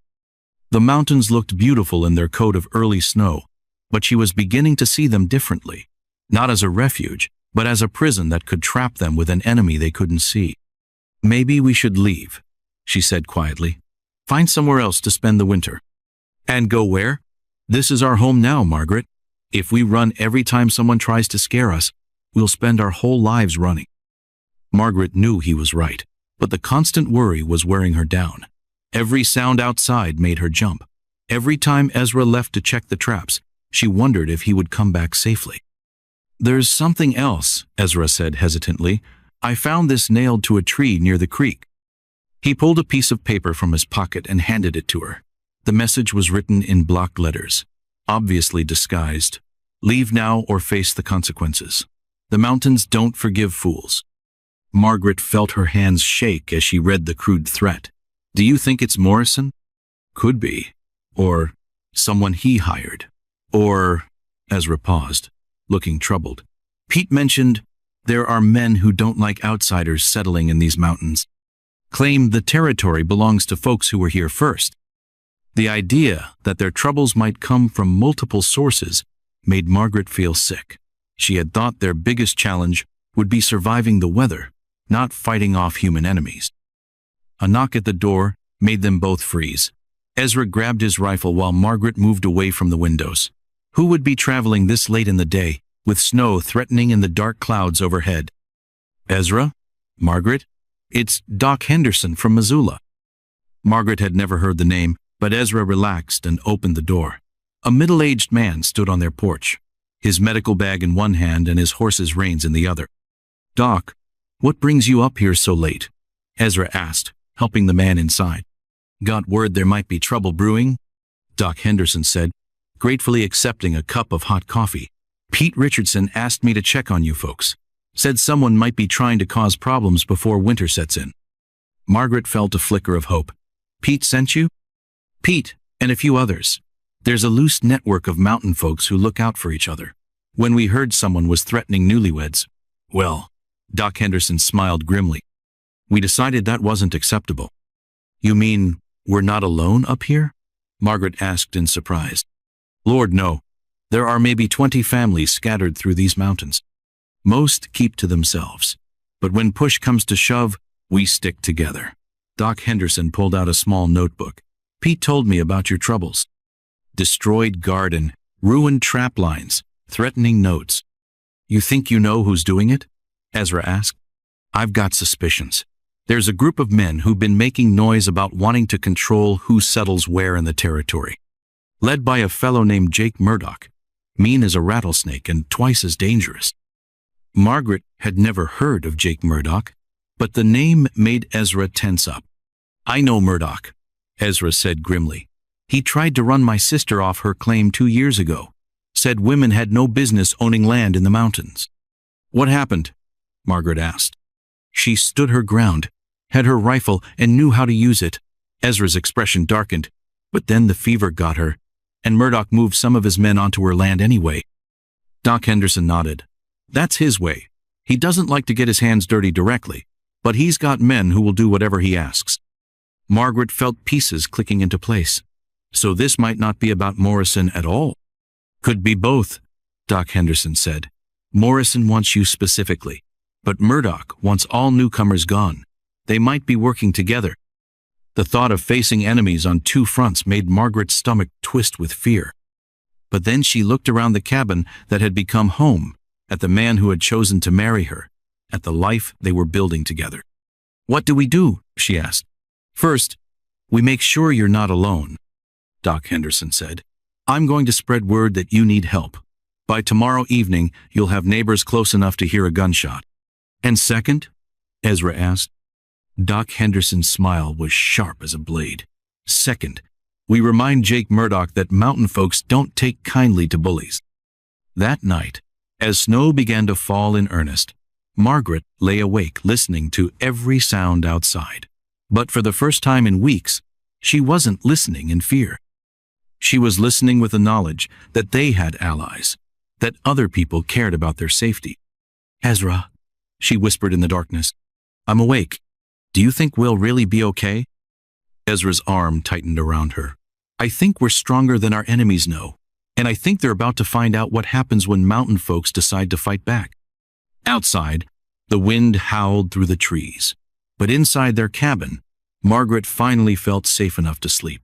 The mountains looked beautiful in their coat of early snow, but she was beginning to see them differently, not as a refuge, but as a prison that could trap them with an enemy they couldn't see. "Maybe we should leave," she said quietly. "Find somewhere else to spend the winter." "And go where?" "This is our home now, Margaret. If we run every time someone tries to scare us, we'll spend our whole lives running." Margaret knew he was right, but the constant worry was wearing her down. Every sound outside made her jump. Every time Ezra left to check the traps, she wondered if he would come back safely. "There's something else," Ezra said hesitantly. "I found this nailed to a tree near the creek." He pulled a piece of paper from his pocket and handed it to her. The message was written in block letters, obviously disguised. "Leave now or face the consequences. The mountains don't forgive fools." Margaret felt her hands shake as she read the crude threat. "Do you think it's Morrison?" "Could be. Or someone he hired. Or—" Ezra paused, looking troubled. "Pete mentioned there are men who don't like outsiders settling in these mountains. Claim the territory belongs to folks who were here first." The idea that their troubles might come from multiple sources made Margaret feel sick. She had thought their biggest challenge would be surviving the weather, not fighting off human enemies. A knock at the door made them both freeze. Ezra grabbed his rifle while Margaret moved away from the windows. Who would be traveling this late in the day, with snow threatening in the dark clouds overhead? "Ezra? Margaret? It's Doc Henderson from Missoula." Margaret had never heard the name, but Ezra relaxed and opened the door. A middle-aged man stood on their porch, his medical bag in one hand and his horse's reins in the other. "Doc, what brings you up here so late?" Ezra asked, helping the man inside. "Got word there might be trouble brewing?" Doc Henderson said, gratefully accepting a cup of hot coffee. "Pete Richardson asked me to check on you folks. Said someone might be trying to cause problems before winter sets in." Margaret felt a flicker of hope. "Pete sent you?" "Pete, and a few others. There's a loose network of mountain folks who look out for each other. When we heard someone was threatening newlyweds, well," Doc Henderson smiled grimly, "we decided that wasn't acceptable." "You mean we're not alone up here?" Margaret asked in surprise. "Lord, no. There are maybe 20 families scattered through these mountains. Most keep to themselves. But when push comes to shove, we stick together." Doc Henderson pulled out a small notebook. "Pete told me about your troubles. Destroyed garden, ruined trap lines, threatening notes." "You think you know who's doing it?" Ezra asked. "I've got suspicions. There's a group of men who've been making noise about wanting to control who settles where in the territory. Led by a fellow named Jake Murdoch, mean as a rattlesnake and twice as dangerous." Margaret had never heard of Jake Murdoch, but the name made Ezra tense up. "I know Murdoch," Ezra said grimly. "He tried to run my sister off her claim 2 years ago. Said women had no business owning land in the mountains." "What happened?" Margaret asked. She stood her ground, had her rifle, and knew how to use it. Ezra's expression darkened, but then the fever got her, and Murdoch moved some of his men onto her land anyway. Doc Henderson nodded. "That's his way. He doesn't like to get his hands dirty directly, but he's got men who will do whatever he asks." Margaret felt pieces clicking into place. So this might not be about Morrison at all. Could be both. Doc Henderson said. Morrison wants you specifically, but Murdoch wants all newcomers gone. They might be working together. The thought of facing enemies on two fronts made Margaret's stomach twist with fear. But then she looked around the cabin that had become home, at the man who had chosen to marry her, at the life they were building together. What do we do? She asked. First, we make sure you're not alone, Doc Henderson said. I'm going to spread word that you need help. By tomorrow evening, you'll have neighbors close enough to hear a gunshot. And second? Ezra asked. Doc Henderson's smile was sharp as a blade. Second, we remind Jake Murdoch that mountain folks don't take kindly to bullies. That night, as snow began to fall in earnest, Margaret lay awake listening to every sound outside. But for the first time in weeks, she wasn't listening in fear. She was listening with the knowledge that they had allies, that other people cared about their safety. Ezra, she whispered in the darkness, I'm awake. Do you think we'll really be okay? Ezra's arm tightened around her. I think we're stronger than our enemies know, and I think they're about to find out what happens when mountain folks decide to fight back. Outside, the wind howled through the trees, but inside their cabin, Margaret finally felt safe enough to sleep.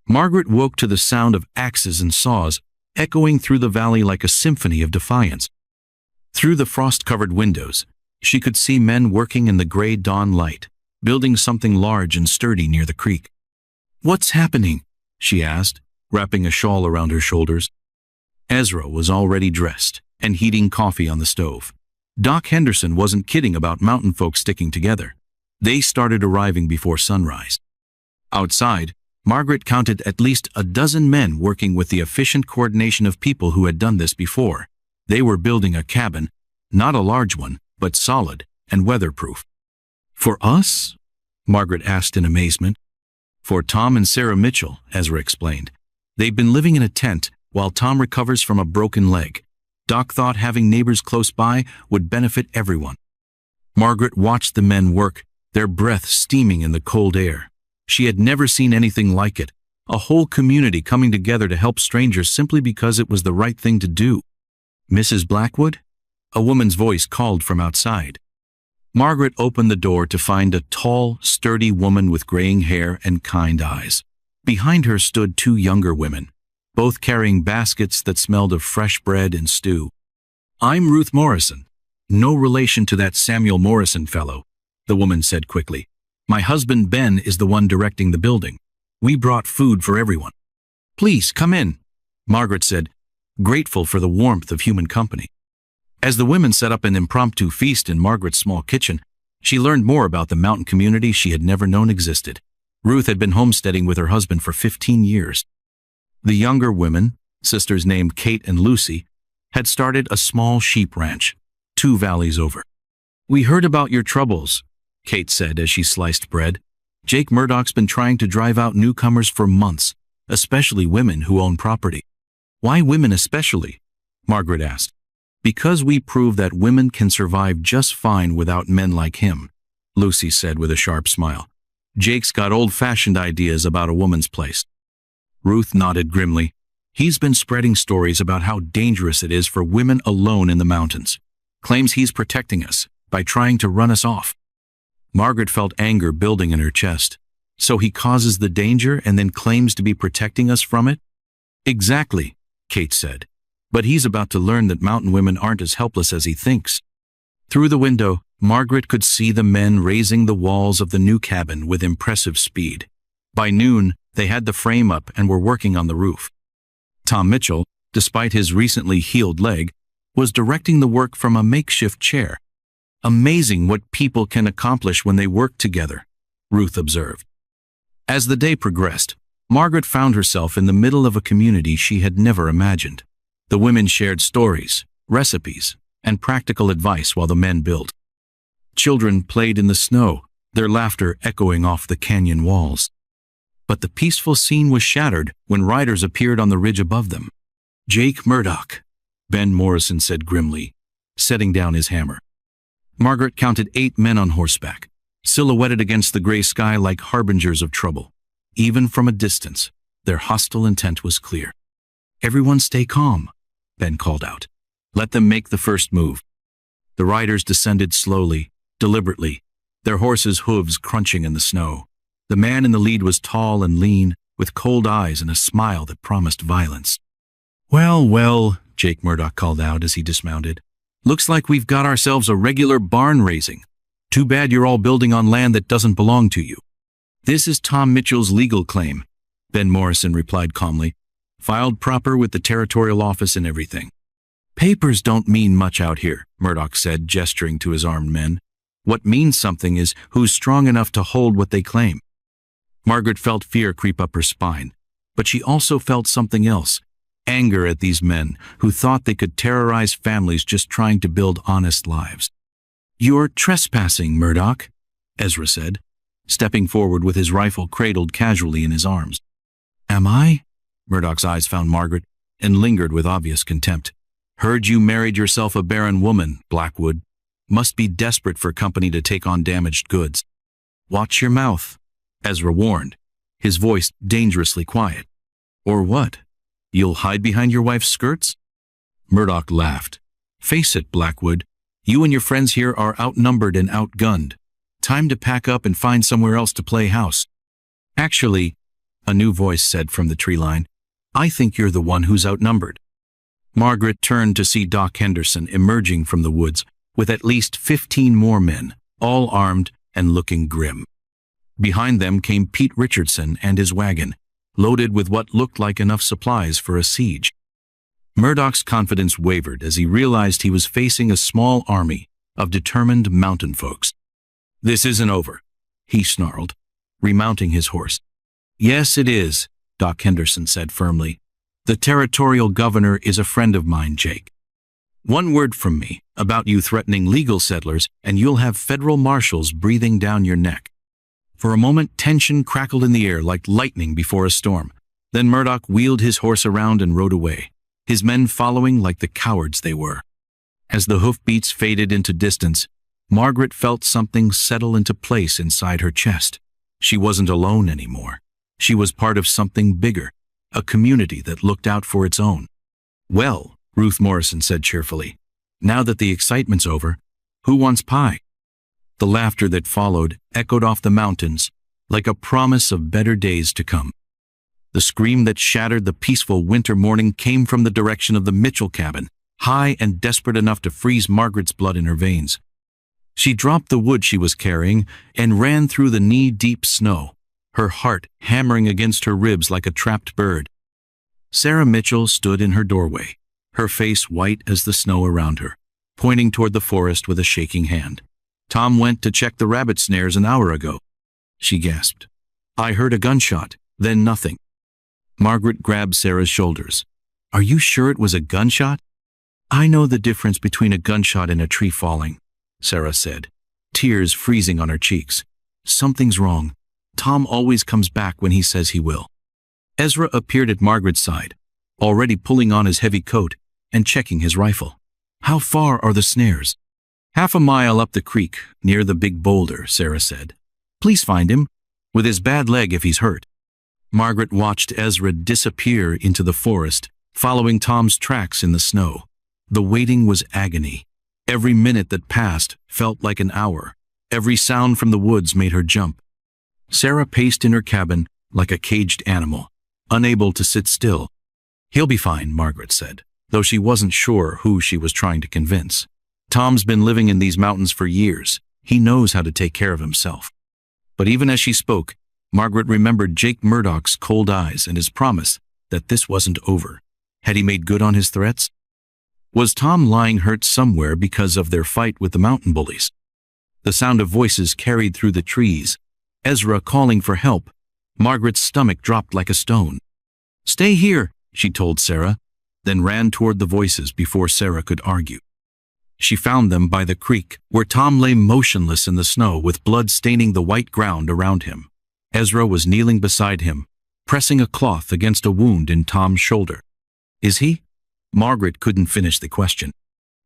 Margaret woke to the sound of axes and saws echoing through the valley like a symphony of defiance. Through the frost-covered windows, she could see men working in the gray dawn light, building something large and sturdy near the creek. What's happening? She asked, wrapping a shawl around her shoulders. Ezra was already dressed and heating coffee on the stove. Doc Henderson wasn't kidding about mountain folk sticking together. They started arriving before sunrise. Outside, Margaret counted at least a dozen men working with the efficient coordination of people who had done this before. They were building a cabin, not a large one, but solid and weatherproof. For us? Margaret asked in amazement. For Tom and Sarah Mitchell, Ezra explained. They've been living in a tent while Tom recovers from a broken leg. Doc thought having neighbors close by would benefit everyone. Margaret watched the men work, their breath steaming in the cold air. She had never seen anything like it, a whole community coming together to help strangers simply because it was the right thing to do. Mrs. Blackwood? A woman's voice called from outside. Margaret opened the door to find a tall, sturdy woman with graying hair and kind eyes. Behind her stood two younger women, both carrying baskets that smelled of fresh bread and stew. I'm Ruth Morrison. No relation to that Samuel Morrison fellow, the woman said quickly. My husband Ben is the one directing the building. We brought food for everyone. Please, come in, Margaret said, grateful for the warmth of human company. As the women set up an impromptu feast in Margaret's small kitchen, she learned more about the mountain community she had never known existed. Ruth had been homesteading with her husband for 15 years. The younger women, sisters named Kate and Lucy, had started a small sheep ranch, 2 valleys over. We heard about your troubles, Kate said as she sliced bread. Jake Murdoch's been trying to drive out newcomers for months, especially women who own property. Why women especially? Margaret asked. Because we prove that women can survive just fine without men like him, Lucy said with a sharp smile. Jake's got old-fashioned ideas about a woman's place. Ruth nodded grimly. He's been spreading stories about how dangerous it is for women alone in the mountains. Claims he's protecting us by trying to run us off. Margaret felt anger building in her chest. So he causes the danger and then claims to be protecting us from it? Exactly, Kate said. But he's about to learn that mountain women aren't as helpless as he thinks. Through the window, Margaret could see the men raising the walls of the new cabin with impressive speed. By noon, they had the frame up and were working on the roof. Tom Mitchell, despite his recently healed leg, was directing the work from a makeshift chair. Amazing what people can accomplish when they work together, Ruth observed. As the day progressed, Margaret found herself in the middle of a community she had never imagined. The women shared stories, recipes, and practical advice while the men built. Children played in the snow, their laughter echoing off the canyon walls. But the peaceful scene was shattered when riders appeared on the ridge above them. Jake Murdoch, Ben Morrison said grimly, setting down his hammer. Margaret counted 8 men on horseback, silhouetted against the gray sky like harbingers of trouble. Even from a distance, their hostile intent was clear. Everyone stay calm, Ben called out. Let them make the first move. The riders descended slowly, deliberately, their horses' hooves crunching in the snow. The man in the lead was tall and lean, with cold eyes and a smile that promised violence. Well, well, Jake Murdoch called out as he dismounted. Looks like we've got ourselves a regular barn raising. Too bad you're all building on land that doesn't belong to you. This is Tom Mitchell's legal claim, Ben Morrison replied calmly. Filed proper with the territorial office and everything. Papers don't mean much out here, Murdoch said, gesturing to his armed men. What means something is who's strong enough to hold what they claim. Margaret felt fear creep up her spine, but she also felt something else, anger at these men who thought they could terrorize families just trying to build honest lives. You're trespassing, Murdoch, Ezra said, stepping forward with his rifle cradled casually in his arms. Am I? Murdoch's eyes found Margaret and lingered with obvious contempt. Heard you married yourself a barren woman, Blackwood. Must be desperate for company to take on damaged goods. Watch your mouth, Ezra warned, his voice dangerously quiet. Or what? You'll hide behind your wife's skirts? Murdoch laughed. Face it, Blackwood. You and your friends here are outnumbered and outgunned. Time to pack up and find somewhere else to play house. Actually, a new voice said from the tree line, I think you're the one who's outnumbered. Margaret turned to see Doc Henderson emerging from the woods with at least 15 more men, all armed and looking grim. Behind them came Pete Richardson and his wagon, loaded with what looked like enough supplies for a siege. Murdoch's confidence wavered as he realized he was facing a small army of determined mountain folks. This isn't over, he snarled, remounting his horse. Yes, it is, Doc Henderson said firmly. The territorial governor is a friend of mine, Jake. One word from me about you threatening legal settlers and you'll have federal marshals breathing down your neck. For a moment, tension crackled in the air like lightning before a storm. Then Murdoch wheeled his horse around and rode away, his men following like the cowards they were. As the hoofbeats faded into distance, Margaret felt something settle into place inside her chest. She wasn't alone anymore. She was part of something bigger, a community that looked out for its own. Well, Ruth Morrison said cheerfully, now that the excitement's over, who wants pie? The laughter that followed echoed off the mountains like a promise of better days to come. The scream that shattered the peaceful winter morning came from the direction of the Mitchell cabin, high and desperate enough to freeze Margaret's blood in her veins. She dropped the wood she was carrying and ran through the knee-deep snow, her heart hammering against her ribs like a trapped bird. Sarah Mitchell stood in her doorway, her face white as the snow around her, pointing toward the forest with a shaking hand. Tom went to check the rabbit snares an hour ago, she gasped. I heard a gunshot, then nothing. Margaret grabbed Sarah's shoulders. Are you sure it was a gunshot? I know the difference between a gunshot and a tree falling, Sarah said, tears freezing on her cheeks. Something's wrong. Tom always comes back when he says he will. Ezra appeared at Margaret's side, already pulling on his heavy coat and checking his rifle. How far are the snares? Half a mile up the creek, near the big boulder, Sarah said. Please find him, with his bad leg if he's hurt. Margaret watched Ezra disappear into the forest, following Tom's tracks in the snow. The waiting was agony. Every minute that passed felt like an hour. Every sound from the woods made her jump. Sarah paced in her cabin like a caged animal, unable to sit still. He'll be fine, Margaret said, though she wasn't sure who she was trying to convince. Tom's been living in these mountains for years. He knows how to take care of himself. But even as she spoke, Margaret remembered Jake Murdoch's cold eyes and his promise that this wasn't over. Had he made good on his threats? Was Tom lying hurt somewhere because of their fight with the mountain bullies? The sound of voices carried through the trees, Ezra calling for help. Margaret's stomach dropped like a stone. Stay here, she told Sarah, then ran toward the voices before Sarah could argue. She found them by the creek, where Tom lay motionless in the snow with blood staining the white ground around him. Ezra was kneeling beside him, pressing a cloth against a wound in Tom's shoulder. Is he? Margaret couldn't finish the question.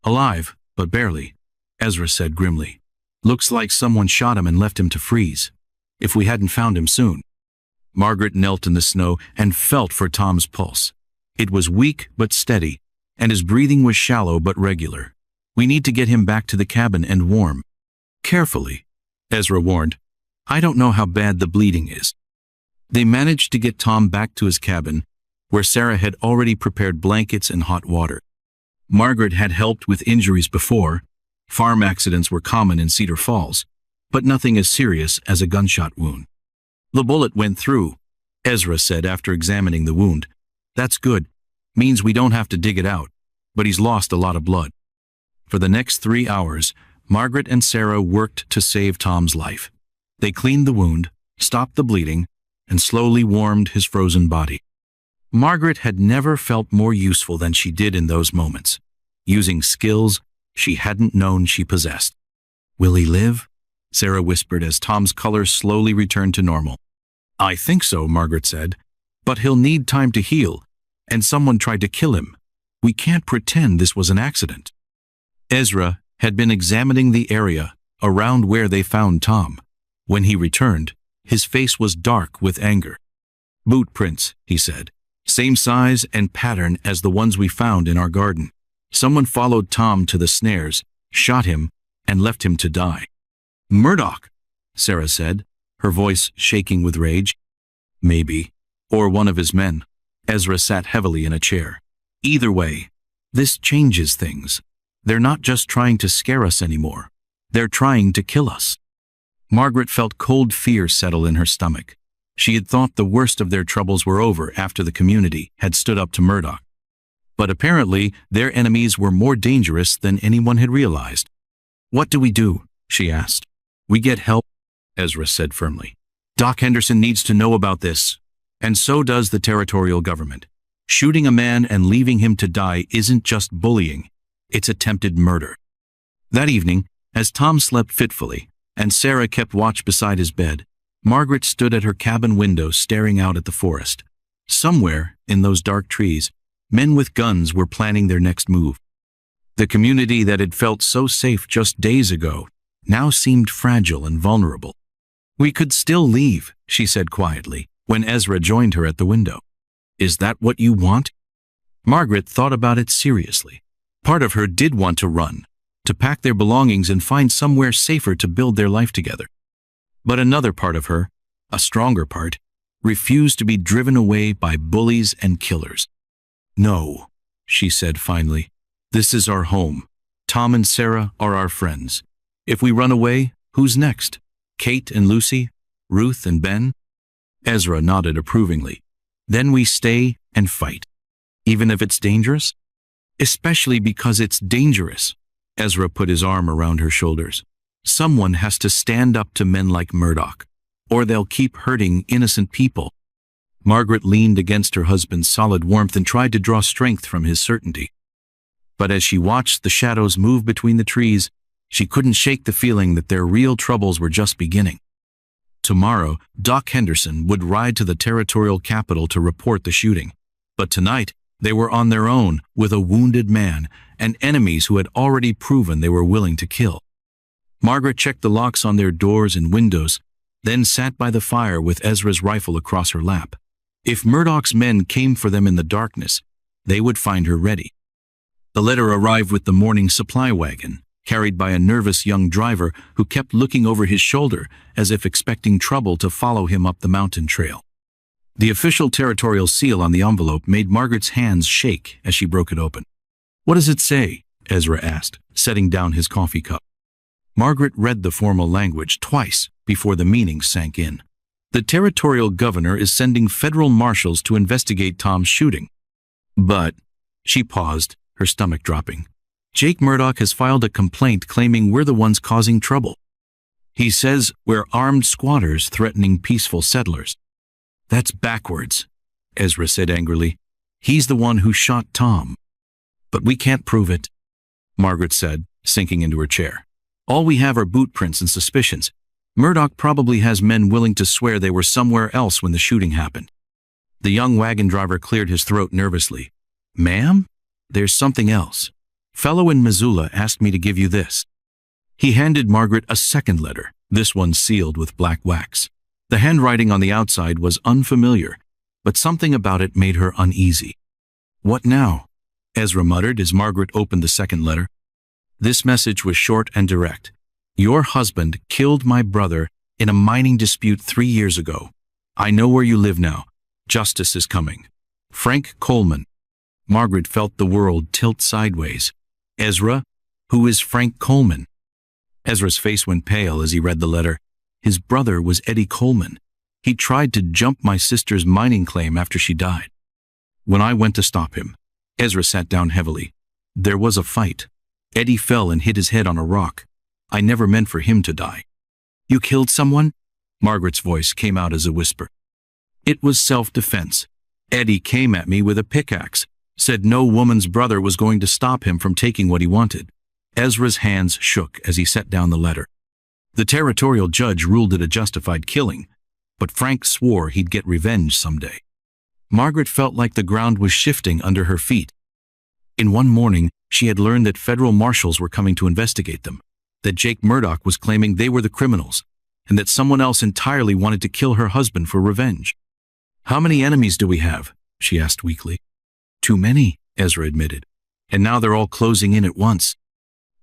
Alive, but barely, Ezra said grimly. Looks like someone shot him and left him to freeze. If we hadn't found him soon. Margaret knelt in the snow and felt for Tom's pulse. It was weak but steady, and his breathing was shallow but regular. We need to get him back to the cabin and warm. Carefully, Ezra warned. I don't know how bad the bleeding is. They managed to get Tom back to his cabin, where Sarah had already prepared blankets and hot water. Margaret had helped with injuries before. Farm accidents were common in Cedar Falls, but nothing as serious as a gunshot wound. The bullet went through, Ezra said after examining the wound. That's good. Means we don't have to dig it out, but he's lost a lot of blood. For the next 3 hours, Margaret and Sarah worked to save Tom's life. They cleaned the wound, stopped the bleeding, and slowly warmed his frozen body. Margaret had never felt more useful than she did in those moments, using skills she hadn't known she possessed. Will he live? Sarah whispered as Tom's color slowly returned to normal. I think so, Margaret said, but he'll need time to heal, and someone tried to kill him. We can't pretend this was an accident. Ezra had been examining the area around where they found Tom. When he returned, his face was dark with anger. Boot prints, he said. Same size and pattern as the ones we found in our garden. Someone followed Tom to the snares, shot him, and left him to die. Murdoch, Sarah said, her voice shaking with rage. Maybe. Or one of his men. Ezra sat heavily in a chair. Either way, this changes things. They're not just trying to scare us anymore. They're trying to kill us. Margaret felt cold fear settle in her stomach. She had thought the worst of their troubles were over after the community had stood up to Murdoch. But apparently, their enemies were more dangerous than anyone had realized. What do we do? She asked. We get help, Ezra said firmly. Doc Henderson needs to know about this, and so does the territorial government. Shooting a man and leaving him to die isn't just bullying, it's attempted murder. That evening, as Tom slept fitfully, and Sarah kept watch beside his bed, Margaret stood at her cabin window staring out at the forest. Somewhere, in those dark trees, men with guns were planning their next move. The community that had felt so safe just days ago now seemed fragile and vulnerable. We could still leave, she said quietly, when Ezra joined her at the window. Is that what you want? Margaret thought about it seriously. Part of her did want to run, to pack their belongings and find somewhere safer to build their life together. But another part of her, a stronger part, refused to be driven away by bullies and killers. No, she said finally. This is our home. Tom and Sarah are our friends. If we run away, who's next? Kate and Lucy? Ruth and Ben? Ezra nodded approvingly. Then we stay and fight. Even if it's dangerous? Especially because it's dangerous. Ezra put his arm around her shoulders. Someone has to stand up to men like Murdoch, or they'll keep hurting innocent people. Margaret leaned against her husband's solid warmth and tried to draw strength from his certainty. But as she watched the shadows move between the trees, she couldn't shake the feeling that their real troubles were just beginning. Tomorrow, Doc Henderson would ride to the territorial capital to report the shooting. But tonight, they were on their own with a wounded man and enemies who had already proven they were willing to kill. Margaret checked the locks on their doors and windows, then sat by the fire with Ezra's rifle across her lap. If Murdoch's men came for them in the darkness, they would find her ready. The letter arrived with the morning supply wagon, carried by a nervous young driver who kept looking over his shoulder as if expecting trouble to follow him up the mountain trail. The official territorial seal on the envelope made Margaret's hands shake as she broke it open. What does it say? Ezra asked, setting down his coffee cup. Margaret read the formal language twice before the meaning sank in. The territorial governor is sending federal marshals to investigate Tom's shooting. But, she paused, her stomach dropping. Jake Murdoch has filed a complaint claiming we're the ones causing trouble. He says we're armed squatters threatening peaceful settlers. That's backwards, Ezra said angrily. He's the one who shot Tom. But we can't prove it, Margaret said, sinking into her chair. All we have are boot prints and suspicions. Murdoch probably has men willing to swear they were somewhere else when the shooting happened. The young wagon driver cleared his throat nervously. Ma'am? There's something else. Fellow in Missoula asked me to give you this. He handed Margaret a second letter, this one sealed with black wax. The handwriting on the outside was unfamiliar, but something about it made her uneasy. What now? Ezra muttered as Margaret opened the second letter. This message was short and direct. Your husband killed my brother in a mining dispute 3 years ago. I know where you live now. Justice is coming. Frank Coleman. Margaret felt the world tilt sideways. Ezra? Who is Frank Coleman? Ezra's face went pale as he read the letter. His brother was Eddie Coleman. He tried to jump my sister's mining claim after she died. When I went to stop him, Ezra sat down heavily. There was a fight. Eddie fell and hit his head on a rock. I never meant for him to die. You killed someone? Margaret's voice came out as a whisper. It was self-defense. Eddie came at me with a pickaxe, said no woman's brother was going to stop him from taking what he wanted. Ezra's hands shook as he set down the letter. The territorial judge ruled it a justified killing, but Frank swore he'd get revenge someday. Margaret felt like the ground was shifting under her feet. In one morning, she had learned that federal marshals were coming to investigate them, that Jake Murdoch was claiming they were the criminals, and that someone else entirely wanted to kill her husband for revenge. How many enemies do we have? She asked weakly. Too many, Ezra admitted, and now they're all closing in at once.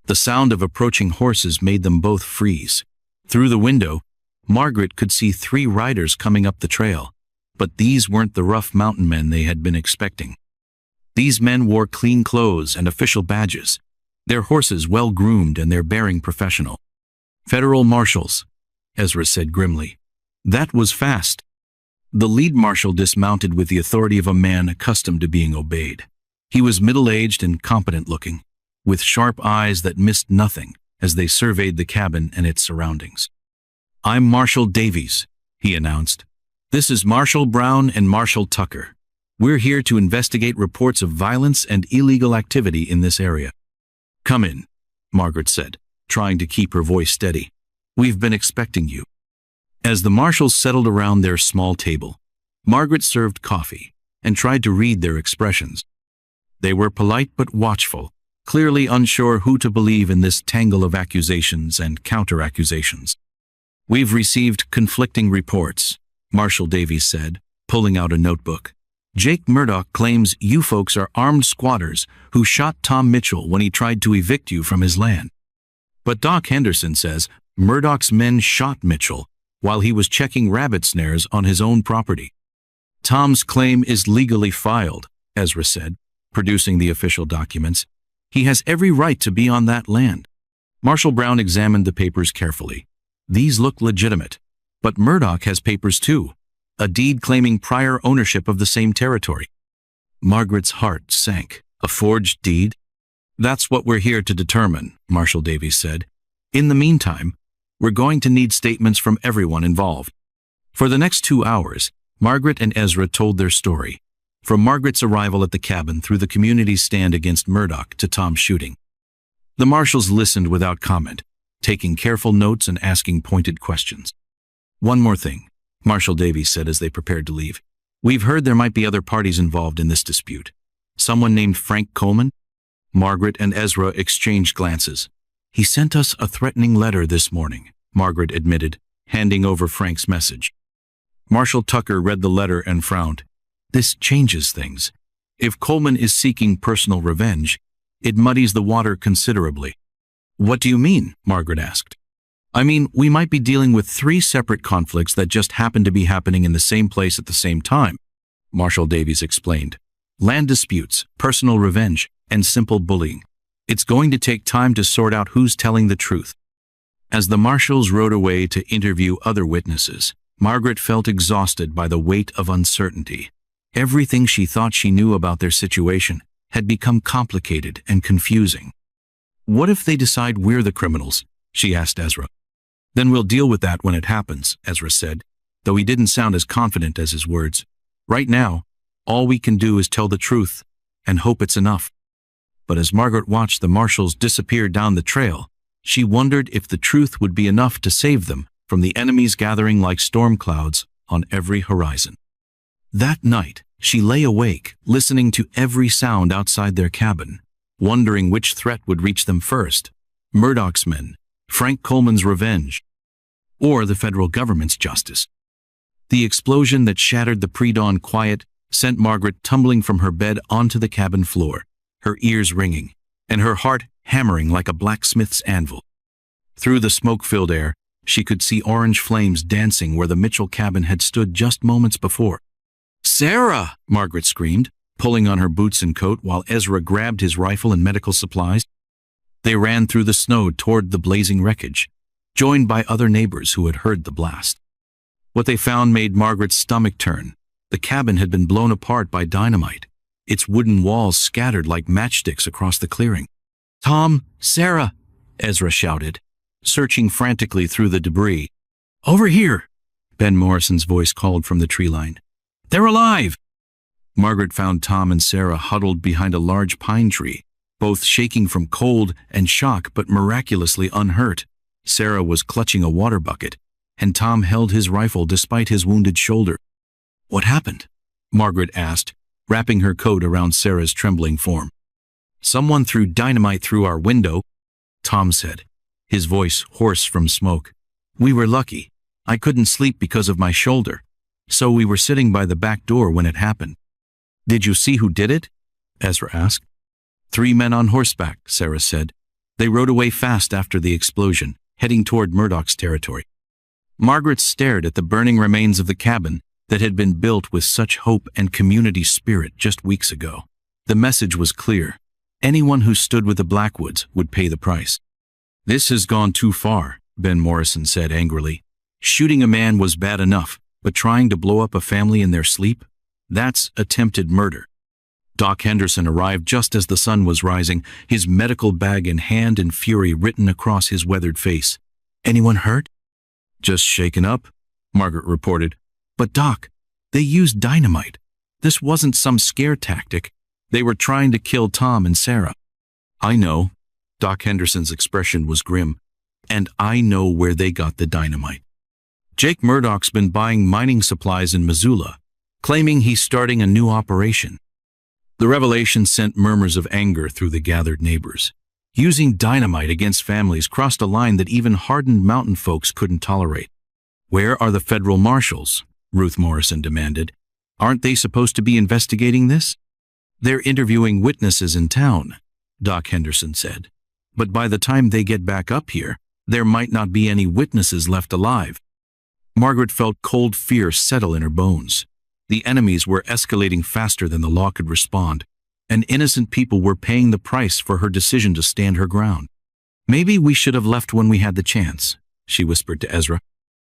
The sound of approaching horses made them both freeze. Through the window, Margaret could see 3 riders coming up the trail, but these weren't the rough mountain men they had been expecting. These men wore clean clothes and official badges, their horses well-groomed and their bearing professional. Federal marshals, Ezra said grimly. That was fast. The lead marshal dismounted with the authority of a man accustomed to being obeyed. He was middle-aged and competent-looking, with sharp eyes that missed nothing as they surveyed the cabin and its surroundings. I'm Marshal Davies, he announced. This is Marshal Brown and Marshal Tucker. We're here to investigate reports of violence and illegal activity in this area. Come in, Margaret said, trying to keep her voice steady. We've been expecting you. As the marshals settled around their small table, Margaret served coffee and tried to read their expressions. They were polite but watchful, clearly unsure who to believe in this tangle of accusations and counter-accusations. We've received conflicting reports, Marshal Davies said, pulling out a notebook. Jake Murdoch claims you folks are armed squatters who shot Tom Mitchell when he tried to evict you from his land. But Doc Henderson says Murdoch's men shot Mitchell while he was checking rabbit snares on his own property. Tom's claim is legally filed, Ezra said, producing the official documents. He has every right to be on that land. Marshal Brown examined the papers carefully. These look legitimate, but Murdoch has papers too, a deed claiming prior ownership of the same territory. Margaret's heart sank. A forged deed? That's what we're here to determine, Marshal Davies said. In the meantime, we're going to need statements from everyone involved. For the next 2 hours, Margaret and Ezra told their story, from Margaret's arrival at the cabin through the community's stand against Murdoch to Tom's shooting. The marshals listened without comment, taking careful notes and asking pointed questions. One more thing, Marshal Davies said as they prepared to leave. We've heard there might be other parties involved in this dispute. Someone named Frank Coleman? Margaret and Ezra exchanged glances. He sent us a threatening letter this morning, Margaret admitted, handing over Frank's message. Marshal Tucker read the letter and frowned. This changes things. If Coleman is seeking personal revenge, it muddies the water considerably. What do you mean? Margaret asked. I mean, we might be dealing with 3 separate conflicts that just happen to be happening in the same place at the same time, Marshal Davies explained. Land disputes, personal revenge, and simple bullying. It's going to take time to sort out who's telling the truth. As the marshals rode away to interview other witnesses, Margaret felt exhausted by the weight of uncertainty. Everything she thought she knew about their situation had become complicated and confusing. What if they decide we're the criminals? She asked Ezra. Then we'll deal with that when it happens, Ezra said, though he didn't sound as confident as his words. Right now, all we can do is tell the truth and hope it's enough. But as Margaret watched the marshals disappear down the trail, she wondered if the truth would be enough to save them from the enemies gathering like storm clouds on every horizon. That night, she lay awake, listening to every sound outside their cabin, wondering which threat would reach them first, Murdoch's men, Frank Coleman's revenge, or the federal government's justice. The explosion that shattered the pre-dawn quiet sent Margaret tumbling from her bed onto the cabin floor, her ears ringing, and her heart hammering like a blacksmith's anvil. Through the smoke-filled air, she could see orange flames dancing where the Mitchell cabin had stood just moments before. "Sarah!" Margaret screamed, pulling on her boots and coat while Ezra grabbed his rifle and medical supplies. They ran through the snow toward the blazing wreckage, joined by other neighbors who had heard the blast. What they found made Margaret's stomach turn. The cabin had been blown apart by dynamite, its wooden walls scattered like matchsticks across the clearing. "Tom! Sarah!" Ezra shouted, searching frantically through the debris. "Over here!" Ben Morrison's voice called from the tree line. "They're alive!" Margaret found Tom and Sarah huddled behind a large pine tree, both shaking from cold and shock but miraculously unhurt. Sarah was clutching a water bucket, and Tom held his rifle despite his wounded shoulder. "What happened?" Margaret asked, wrapping her coat around Sarah's trembling form. "Someone threw dynamite through our window," Tom said, his voice hoarse from smoke. "We were lucky. I couldn't sleep because of my shoulder, so we were sitting by the back door when it happened." "Did you see who did it?" Ezra asked. "3 men on horseback," Sarah said. "They rode away fast after the explosion, heading toward Murdoch's territory." Margaret stared at the burning remains of the cabin that had been built with such hope and community spirit just weeks ago. The message was clear. Anyone who stood with the Blackwoods would pay the price. "This has gone too far," Ben Morrison said angrily. "Shooting a man was bad enough, but trying to blow up a family in their sleep? That's attempted murder." Doc Henderson arrived just as the sun was rising, his medical bag in hand and fury written across his weathered face. "Anyone hurt?" "Just shaken up," Margaret reported. "But Doc, they used dynamite. This wasn't some scare tactic. They were trying to kill Tom and Sarah." "I know." Doc Henderson's expression was grim. "And I know where they got the dynamite. Jake Murdoch's been buying mining supplies in Missoula, claiming he's starting a new operation." The revelation sent murmurs of anger through the gathered neighbors. Using dynamite against families crossed a line that even hardened mountain folks couldn't tolerate. "Where are the federal marshals?" Ruth Morrison demanded. "Aren't they supposed to be investigating this?" "They're interviewing witnesses in town," Doc Henderson said. "But by the time they get back up here, there might not be any witnesses left alive." Margaret felt cold fear settle in her bones. The enemies were escalating faster than the law could respond, and innocent people were paying the price for her decision to stand her ground. "Maybe we should have left when we had the chance," she whispered to Ezra.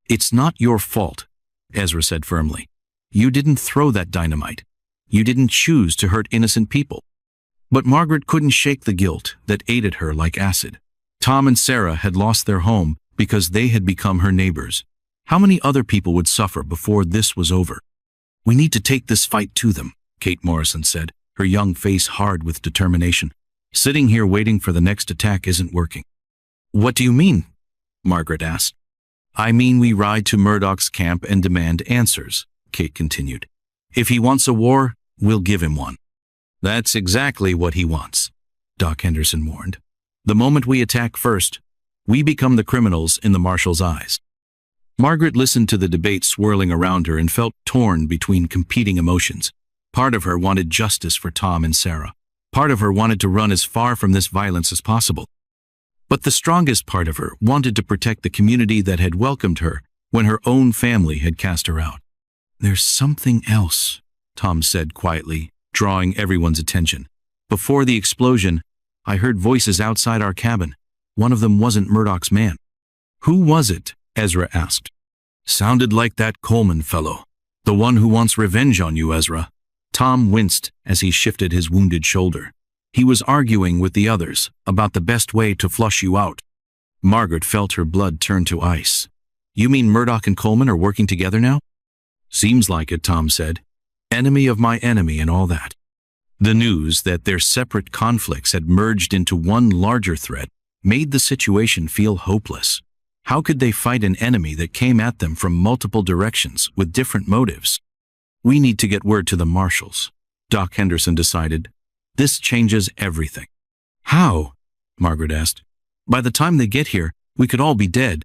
"It's not your fault," Ezra said firmly. "You didn't throw that dynamite. You didn't choose to hurt innocent people." But Margaret couldn't shake the guilt that ate at her like acid. Tom and Sarah had lost their home because they had become her neighbors. How many other people would suffer before this was over? "We need to take this fight to them," Kate Morrison said, her young face hard with determination. "Sitting here waiting for the next attack isn't working." "What do you mean?" Margaret asked. "I mean we ride to Murdoch's camp and demand answers," Kate continued. "If he wants a war, we'll give him one." "That's exactly what he wants," Doc Henderson warned. "The moment we attack first, we become the criminals in the marshal's eyes." Margaret listened to the debate swirling around her and felt torn between competing emotions. Part of her wanted justice for Tom and Sarah. Part of her wanted to run as far from this violence as possible. But the strongest part of her wanted to protect the community that had welcomed her when her own family had cast her out. "There's something else," Tom said quietly, drawing everyone's attention. "Before the explosion, I heard voices outside our cabin. One of them wasn't Murdoch's man." "Who was it?" Ezra asked. "Sounded like that Coleman fellow. The one who wants revenge on you, Ezra." Tom winced as he shifted his wounded shoulder. He was arguing with the others about the best way to flush you out. Margaret felt her blood turn to ice. "You mean Murdoch and Coleman are working together now?" "Seems like it," Tom said. "Enemy of my enemy and all that." The news that their separate conflicts had merged into one larger threat made the situation feel hopeless. How could they fight an enemy that came at them from multiple directions with different motives? "We need to get word to the marshals," Doc Henderson decided. "This changes everything." "How?" Margaret asked. "By the time they get here, we could all be dead."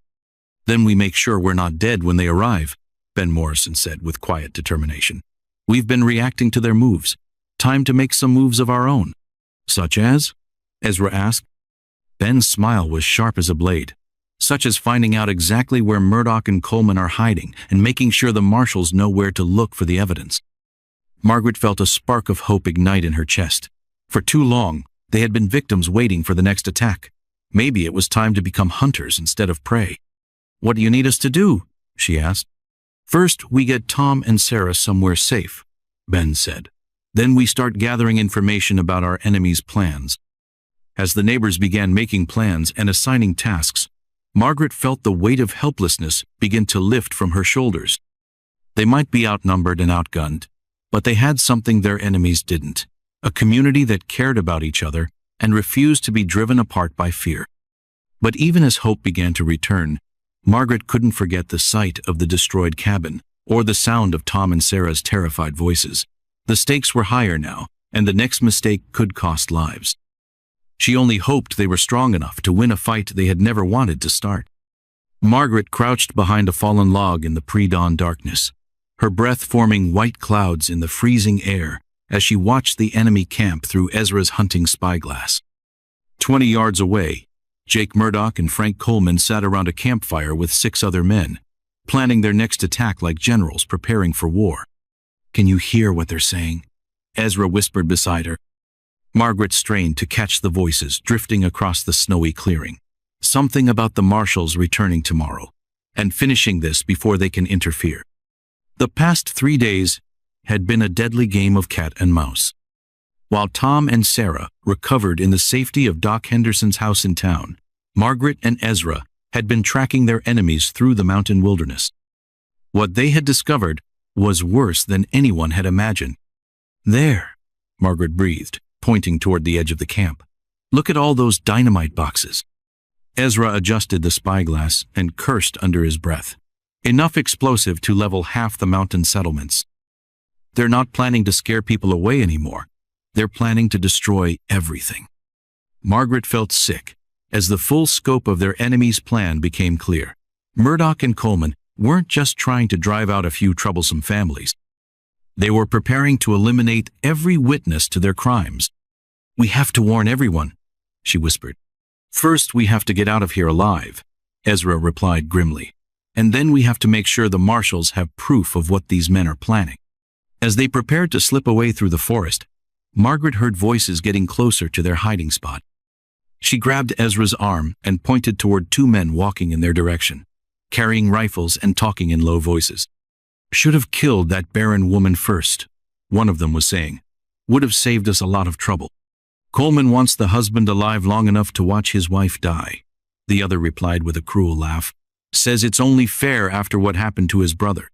"Then we make sure we're not dead when they arrive," Ben Morrison said with quiet determination. "We've been reacting to their moves. Time to make some moves of our own." Such as? Ezra asked. Ben's smile was sharp as a blade. Such as finding out exactly where Murdoch and Coleman are hiding and making sure the marshals know where to look for the evidence. Margaret felt a spark of hope ignite in her chest. For too long, they had been victims waiting for the next attack. Maybe it was time to become hunters instead of prey. "What do you need us to do?" she asked. "First, we get Tom and Sarah somewhere safe," Ben said. "Then we start gathering information about our enemy's plans." As the neighbors began making plans and assigning tasks, Margaret felt the weight of helplessness begin to lift from her shoulders. They might be outnumbered and outgunned, but they had something their enemies didn't: a community that cared about each other and refused to be driven apart by fear. But even as hope began to return, Margaret couldn't forget the sight of the destroyed cabin or the sound of Tom and Sarah's terrified voices. The stakes were higher now, and the next mistake could cost lives. She only hoped they were strong enough to win a fight they had never wanted to start. Margaret crouched behind a fallen log in the pre-dawn darkness, her breath forming white clouds in the freezing air as she watched the enemy camp through Ezra's hunting spyglass. 20 yards away, Jake Murdoch and Frank Coleman sat around a campfire with 6 other men, planning their next attack like generals preparing for war. "Can you hear what they're saying?" Ezra whispered beside her. Margaret strained to catch the voices drifting across the snowy clearing. Something about the marshals returning tomorrow, and finishing this before they can interfere. The past 3 days had been a deadly game of cat and mouse. While Tom and Sarah recovered in the safety of Doc Henderson's house in town, Margaret and Ezra had been tracking their enemies through the mountain wilderness. What they had discovered was worse than anyone had imagined. "There," Margaret breathed, pointing toward the edge of the camp. "Look at all those dynamite boxes." Ezra adjusted the spyglass and cursed under his breath. Enough explosive to level half the mountain settlements. They're not planning to scare people away anymore. They're planning to destroy everything. Margaret felt sick as the full scope of their enemy's plan became clear. Murdoch and Coleman weren't just trying to drive out a few troublesome families. They were preparing to eliminate every witness to their crimes. "We have to warn everyone," she whispered. "First, we have to get out of here alive," Ezra replied grimly. "And then we have to make sure the marshals have proof of what these men are planning." As they prepared to slip away through the forest, Margaret heard voices getting closer to their hiding spot. She grabbed Ezra's arm and pointed toward 2 men walking in their direction, carrying rifles and talking in low voices. "Should have killed that Barren woman first," one of them was saying. "Would have saved us a lot of trouble." "Coleman wants the husband alive long enough to watch his wife die," the other replied with a cruel laugh. "Says it's only fair after what happened to his brother."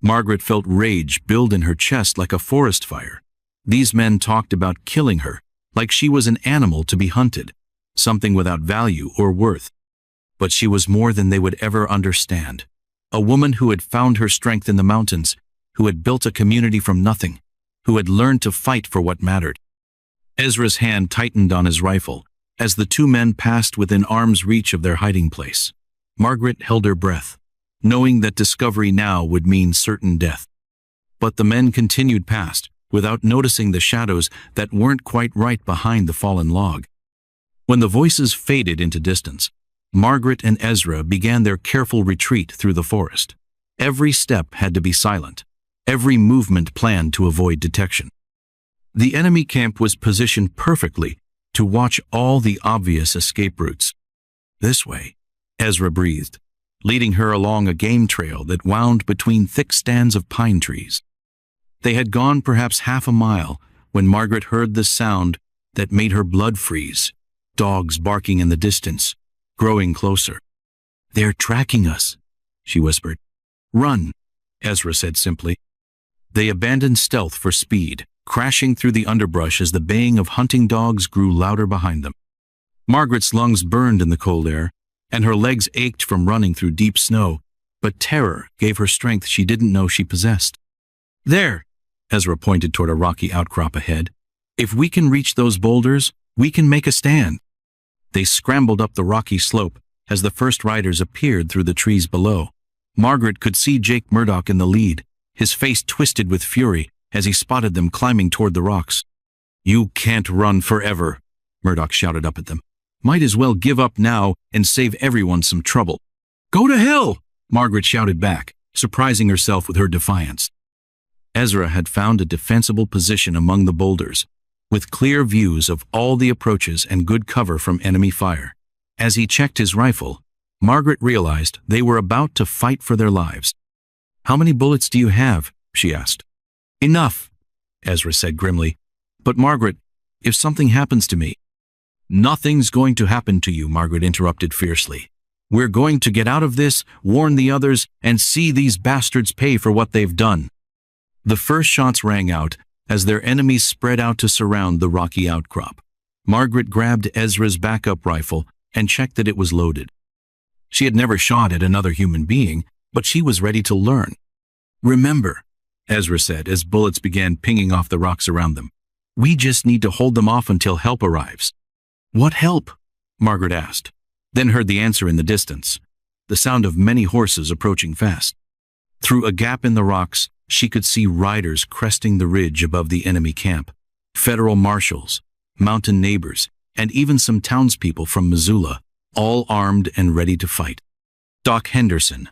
Margaret felt rage build in her chest like a forest fire. These men talked about killing her, like she was an animal to be hunted, something without value or worth. But she was more than they would ever understand. A woman who had found her strength in the mountains, who had built a community from nothing, who had learned to fight for what mattered. Ezra's hand tightened on his rifle as the 2 men passed within arm's reach of their hiding place. Margaret held her breath, knowing that discovery now would mean certain death. But the men continued past, without noticing the shadows that weren't quite right behind the fallen log. When the voices faded into distance, Margaret and Ezra began their careful retreat through the forest. Every step had to be silent, every movement planned to avoid detection. The enemy camp was positioned perfectly to watch all the obvious escape routes. "This way," Ezra breathed, leading her along a game trail that wound between thick stands of pine trees. They had gone perhaps half a mile when Margaret heard the sound that made her blood freeze, dogs barking in the distance, growing closer. "They're tracking us," she whispered. "Run," Ezra said simply. They abandoned stealth for speed, crashing through the underbrush as the baying of hunting dogs grew louder behind them. Margaret's lungs burned in the cold air, and her legs ached from running through deep snow, but terror gave her strength she didn't know she possessed. "There," Ezra pointed toward a rocky outcrop ahead. "If we can reach those boulders, we can make a stand." They scrambled up the rocky slope as the first riders appeared through the trees below. Margaret could see Jake Murdoch in the lead, his face twisted with fury as he spotted them climbing toward the rocks. "You can't run forever," Murdoch shouted up at them. "Might as well give up now and save everyone some trouble." "Go to hell!" Margaret shouted back, surprising herself with her defiance. Ezra had found a defensible position among the boulders, with clear views of all the approaches and good cover from enemy fire. As he checked his rifle, Margaret realized they were about to fight for their lives. "How many bullets do you have?" she asked. "Enough," Ezra said grimly. "But Margaret, if something happens to me—" "Nothing's going to happen to you," Margaret interrupted fiercely. "We're going to get out of this, warn the others, and see these bastards pay for what they've done." The first shots rang out as their enemies spread out to surround the rocky outcrop. Margaret grabbed Ezra's backup rifle and checked that it was loaded. She had never shot at another human being, but she was ready to learn. "Remember," Ezra said as bullets began pinging off the rocks around them, "we just need to hold them off until help arrives." "What help?" Margaret asked, then heard the answer in the distance, the sound of many horses approaching fast. Through a gap in the rocks, she could see riders cresting the ridge above the enemy camp, federal marshals, mountain neighbors, and even some townspeople from Missoula, all armed and ready to fight. Doc Henderson.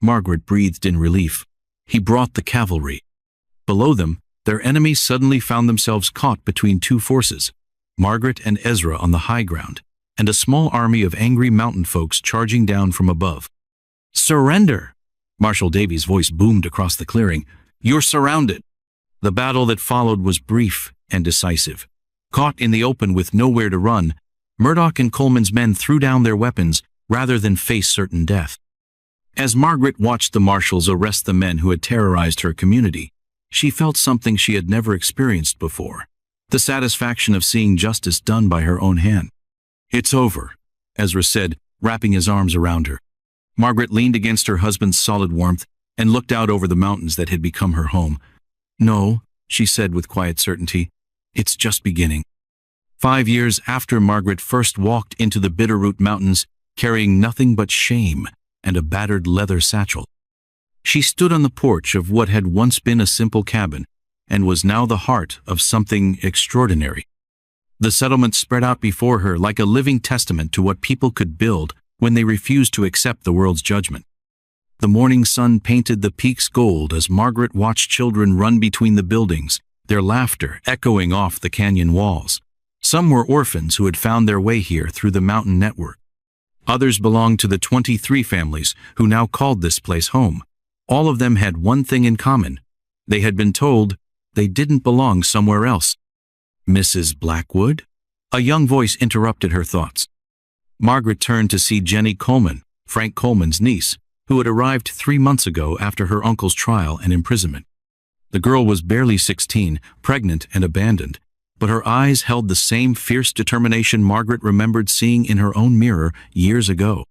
Margaret breathed in relief. He brought the cavalry. Below them, their enemies suddenly found themselves caught between two forces, Margaret and Ezra on the high ground, and a small army of angry mountain folks charging down from above. "Surrender!" Marshal Davies' voice boomed across the clearing. "You're surrounded." The battle that followed was brief and decisive. Caught in the open with nowhere to run, Murdoch and Coleman's men threw down their weapons rather than face certain death. As Margaret watched the marshals arrest the men who had terrorized her community, she felt something she had never experienced before, the satisfaction of seeing justice done by her own hand. "It's over," Ezra said, wrapping his arms around her. Margaret leaned against her husband's solid warmth and looked out over the mountains that had become her home. "No," she said with quiet certainty, "it's just beginning." 5 years after Margaret first walked into the Bitterroot Mountains, carrying nothing but shame and a battered leather satchel, she stood on the porch of what had once been a simple cabin and was now the heart of something extraordinary. The settlement spread out before her like a living testament to what people could build when they refused to accept the world's judgment. The morning sun painted the peaks gold as Margaret watched children run between the buildings, their laughter echoing off the canyon walls. Some were orphans who had found their way here through the mountain network. Others belonged to the 23 families who now called this place home. All of them had one thing in common. They had been told they didn't belong somewhere else. "Mrs. Blackwood?" A young voice interrupted her thoughts. Margaret turned to see Jenny Coleman, Frank Coleman's niece, who had arrived 3 months ago after her uncle's trial and imprisonment. The girl was barely 16, pregnant and abandoned, but her eyes held the same fierce determination Margaret remembered seeing in her own mirror years ago.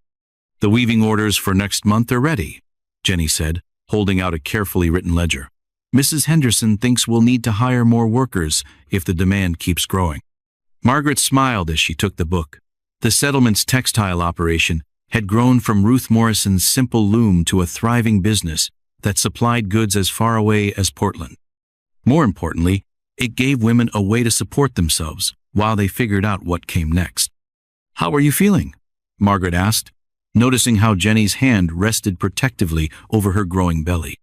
"The weaving orders for next month are ready," Jenny said, holding out a carefully written ledger. "Mrs. Henderson thinks we'll need to hire more workers if the demand keeps growing." Margaret smiled as she took the book. The settlement's textile operation had grown from Ruth Morrison's simple loom to a thriving business that supplied goods as far away as Portland. More importantly, it gave women a way to support themselves while they figured out what came next. "How are you feeling?" Margaret asked, noticing how Jenny's hand rested protectively over her growing belly.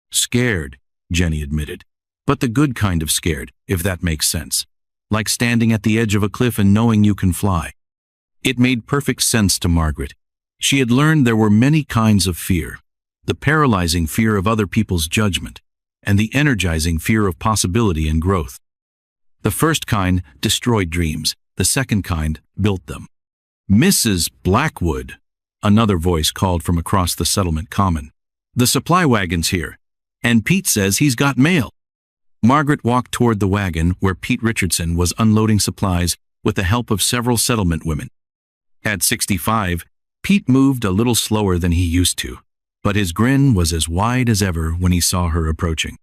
"Scared," Jenny admitted, "but the good kind of scared, if that makes sense. Like standing at the edge of a cliff and knowing you can fly." It made perfect sense to Margaret. She had learned there were many kinds of fear: the paralyzing fear of other people's judgment, and the energizing fear of possibility and growth. The first kind destroyed dreams, the second kind built them. "Mrs. Blackwood," another voice called from across the settlement common. "The supply wagon's here, and Pete says he's got mail." Margaret walked toward the wagon where Pete Richardson was unloading supplies with the help of several settlement women. At 65, Pete moved a little slower than he used to, but his grin was as wide as ever when he saw her approaching.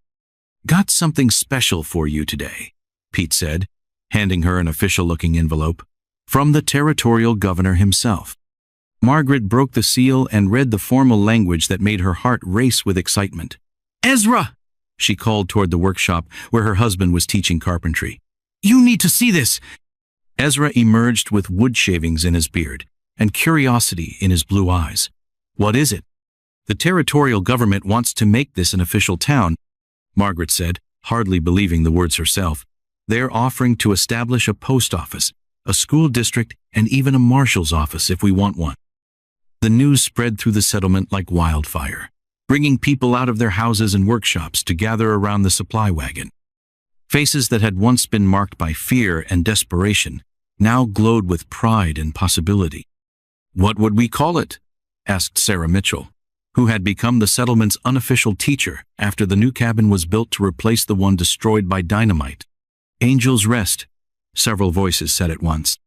"Got something special for you today," Pete said, handing her an official-looking envelope, "from the territorial governor himself." Margaret broke the seal and read the formal language that made her heart race with excitement. "Ezra!" she called toward the workshop where her husband was teaching carpentry. You need to see this! Ezra emerged with wood shavings in his beard and curiosity in his blue eyes. What is it? The territorial government wants to make this an official town, Margaret said, hardly believing the words herself. They're offering to establish a post office, a school district, and even a marshal's office if we want one. The news spread through the settlement like wildfire, bringing people out of their houses and workshops to gather around the supply wagon. Faces that had once been marked by fear and desperation now glowed with pride and possibility. "What would we call it?" asked Sarah Mitchell, who had become the settlement's unofficial teacher after the new cabin was built to replace the one destroyed by dynamite. "Angel's Rest," several voices said at once.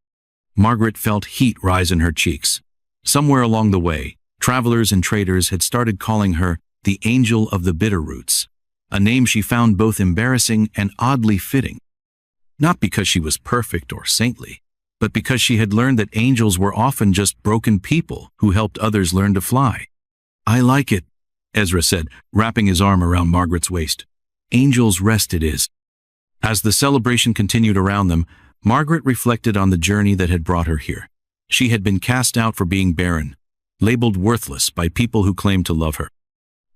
Margaret felt heat rise in her cheeks. Somewhere along the way, travelers and traders had started calling her the Angel of the Bitterroots, a name she found both embarrassing and oddly fitting. Not because she was perfect or saintly, but because she had learned that angels were often just broken people who helped others learn to fly. "I like it," Ezra said, wrapping his arm around Margaret's waist. "Angel's Rest it is." As the celebration continued around them, Margaret reflected on the journey that had brought her here. She had been cast out for being barren, labeled worthless by people who claimed to love her.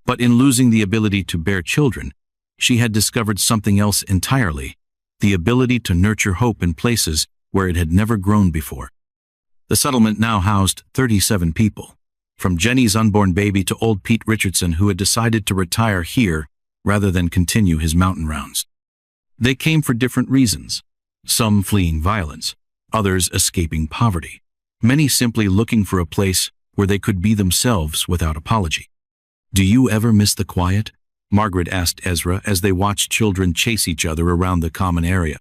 But in losing the ability to bear children, she had discovered something else entirely, the ability to nurture hope in places where it had never grown before. The settlement now housed 37 people, from Jenny's unborn baby to old Pete Richardson, who had decided to retire here rather than continue his mountain rounds. They came for different reasons, some fleeing violence, others escaping poverty, many simply looking for a place where they could be themselves without apology. "Do you ever miss the quiet?" Margaret asked Ezra as they watched children chase each other around the common area.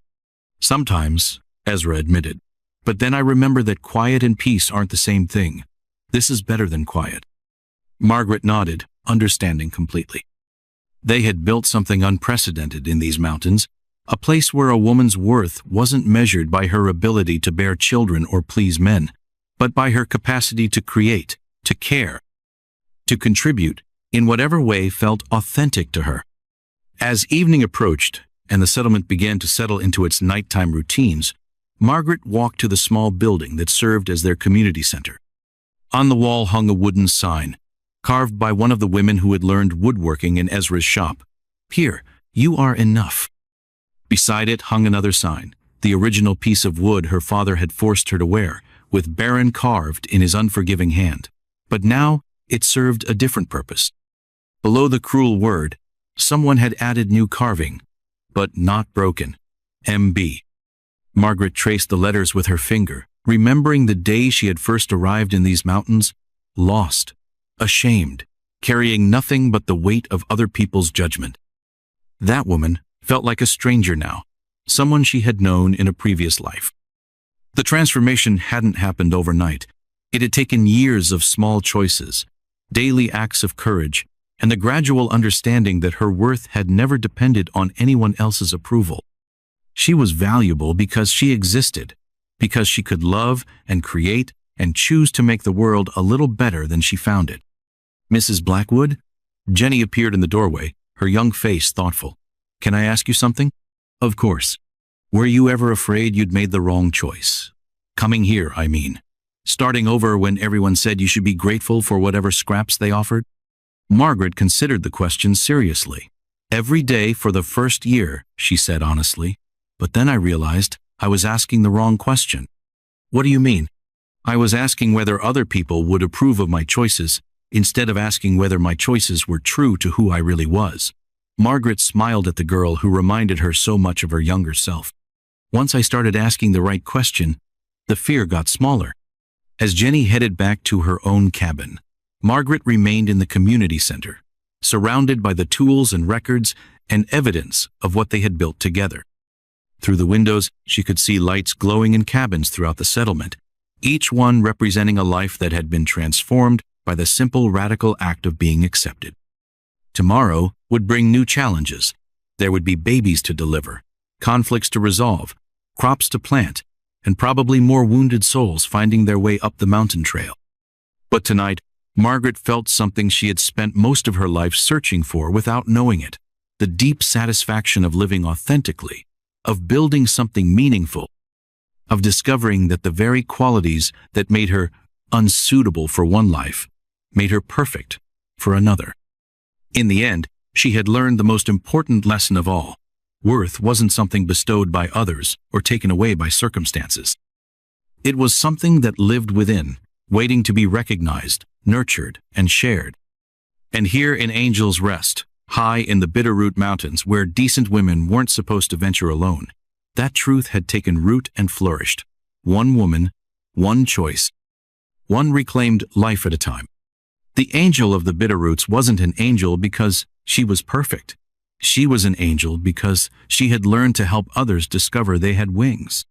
"Sometimes," Ezra admitted, "but then I remember that quiet and peace aren't the same thing. This is better than quiet." Margaret nodded, understanding completely. They had built something unprecedented in these mountains, a place where a woman's worth wasn't measured by her ability to bear children or please men, but by her capacity to create, to care, to contribute in whatever way felt authentic to her. As evening approached and the settlement began to settle into its nighttime routines, Margaret walked to the small building that served as their community center. On the wall hung a wooden sign, carved by one of the women who had learned woodworking in Ezra's shop. "Here, you are enough." Beside it hung another sign, the original piece of wood her father had forced her to wear, with Barren carved in his unforgiving hand. But now it served a different purpose. Below the cruel word, someone had added new carving, but not broken. MB. Margaret traced the letters with her finger, remembering the day she had first arrived in these mountains, lost, ashamed, carrying nothing but the weight of other people's judgment. That woman felt like a stranger now, someone she had known in a previous life. The transformation hadn't happened overnight. It had taken years of small choices, daily acts of courage, and the gradual understanding that her worth had never depended on anyone else's approval. She was valuable because she existed, because she could love and create and choose to make the world a little better than she found it. "Mrs. Blackwood?" Jenny appeared in the doorway, her young face thoughtful. "Can I ask you something?" "Of course." "Were you ever afraid you'd made the wrong choice? Coming here, I mean. Starting over when everyone said you should be grateful for whatever scraps they offered?" Margaret considered the question seriously. "Every day for the first year," she said honestly. "But then I realized I was asking the wrong question." "What do you mean?" "I was asking whether other people would approve of my choices, instead of asking whether my choices were true to who I really was." Margaret smiled at the girl who reminded her so much of her younger self. "Once I started asking the right question, the fear got smaller." As Jenny headed back to her own cabin, Margaret remained in the community center, surrounded by the tools and records and evidence of what they had built together. Through the windows, she could see lights glowing in cabins throughout the settlement, each one representing a life that had been transformed by the simple, radical act of being accepted. Tomorrow would bring new challenges. There would be babies to deliver, conflicts to resolve, crops to plant, and probably more wounded souls finding their way up the mountain trail. But tonight, Margaret felt something she had spent most of her life searching for without knowing it, the deep satisfaction of living authentically, of building something meaningful, of discovering that the very qualities that made her unsuitable for one life made her perfect for another. In the end, she had learned the most important lesson of all. Worth wasn't something bestowed by others or taken away by circumstances. It was something that lived within, waiting to be recognized, nurtured, and shared. And here in Angel's Rest, high in the Bitterroot Mountains where decent women weren't supposed to venture alone, that truth had taken root and flourished. One woman, one choice, one reclaimed life at a time. The angel of the Bitterroots wasn't an angel because she was perfect. She was an angel because she had learned to help others discover they had wings.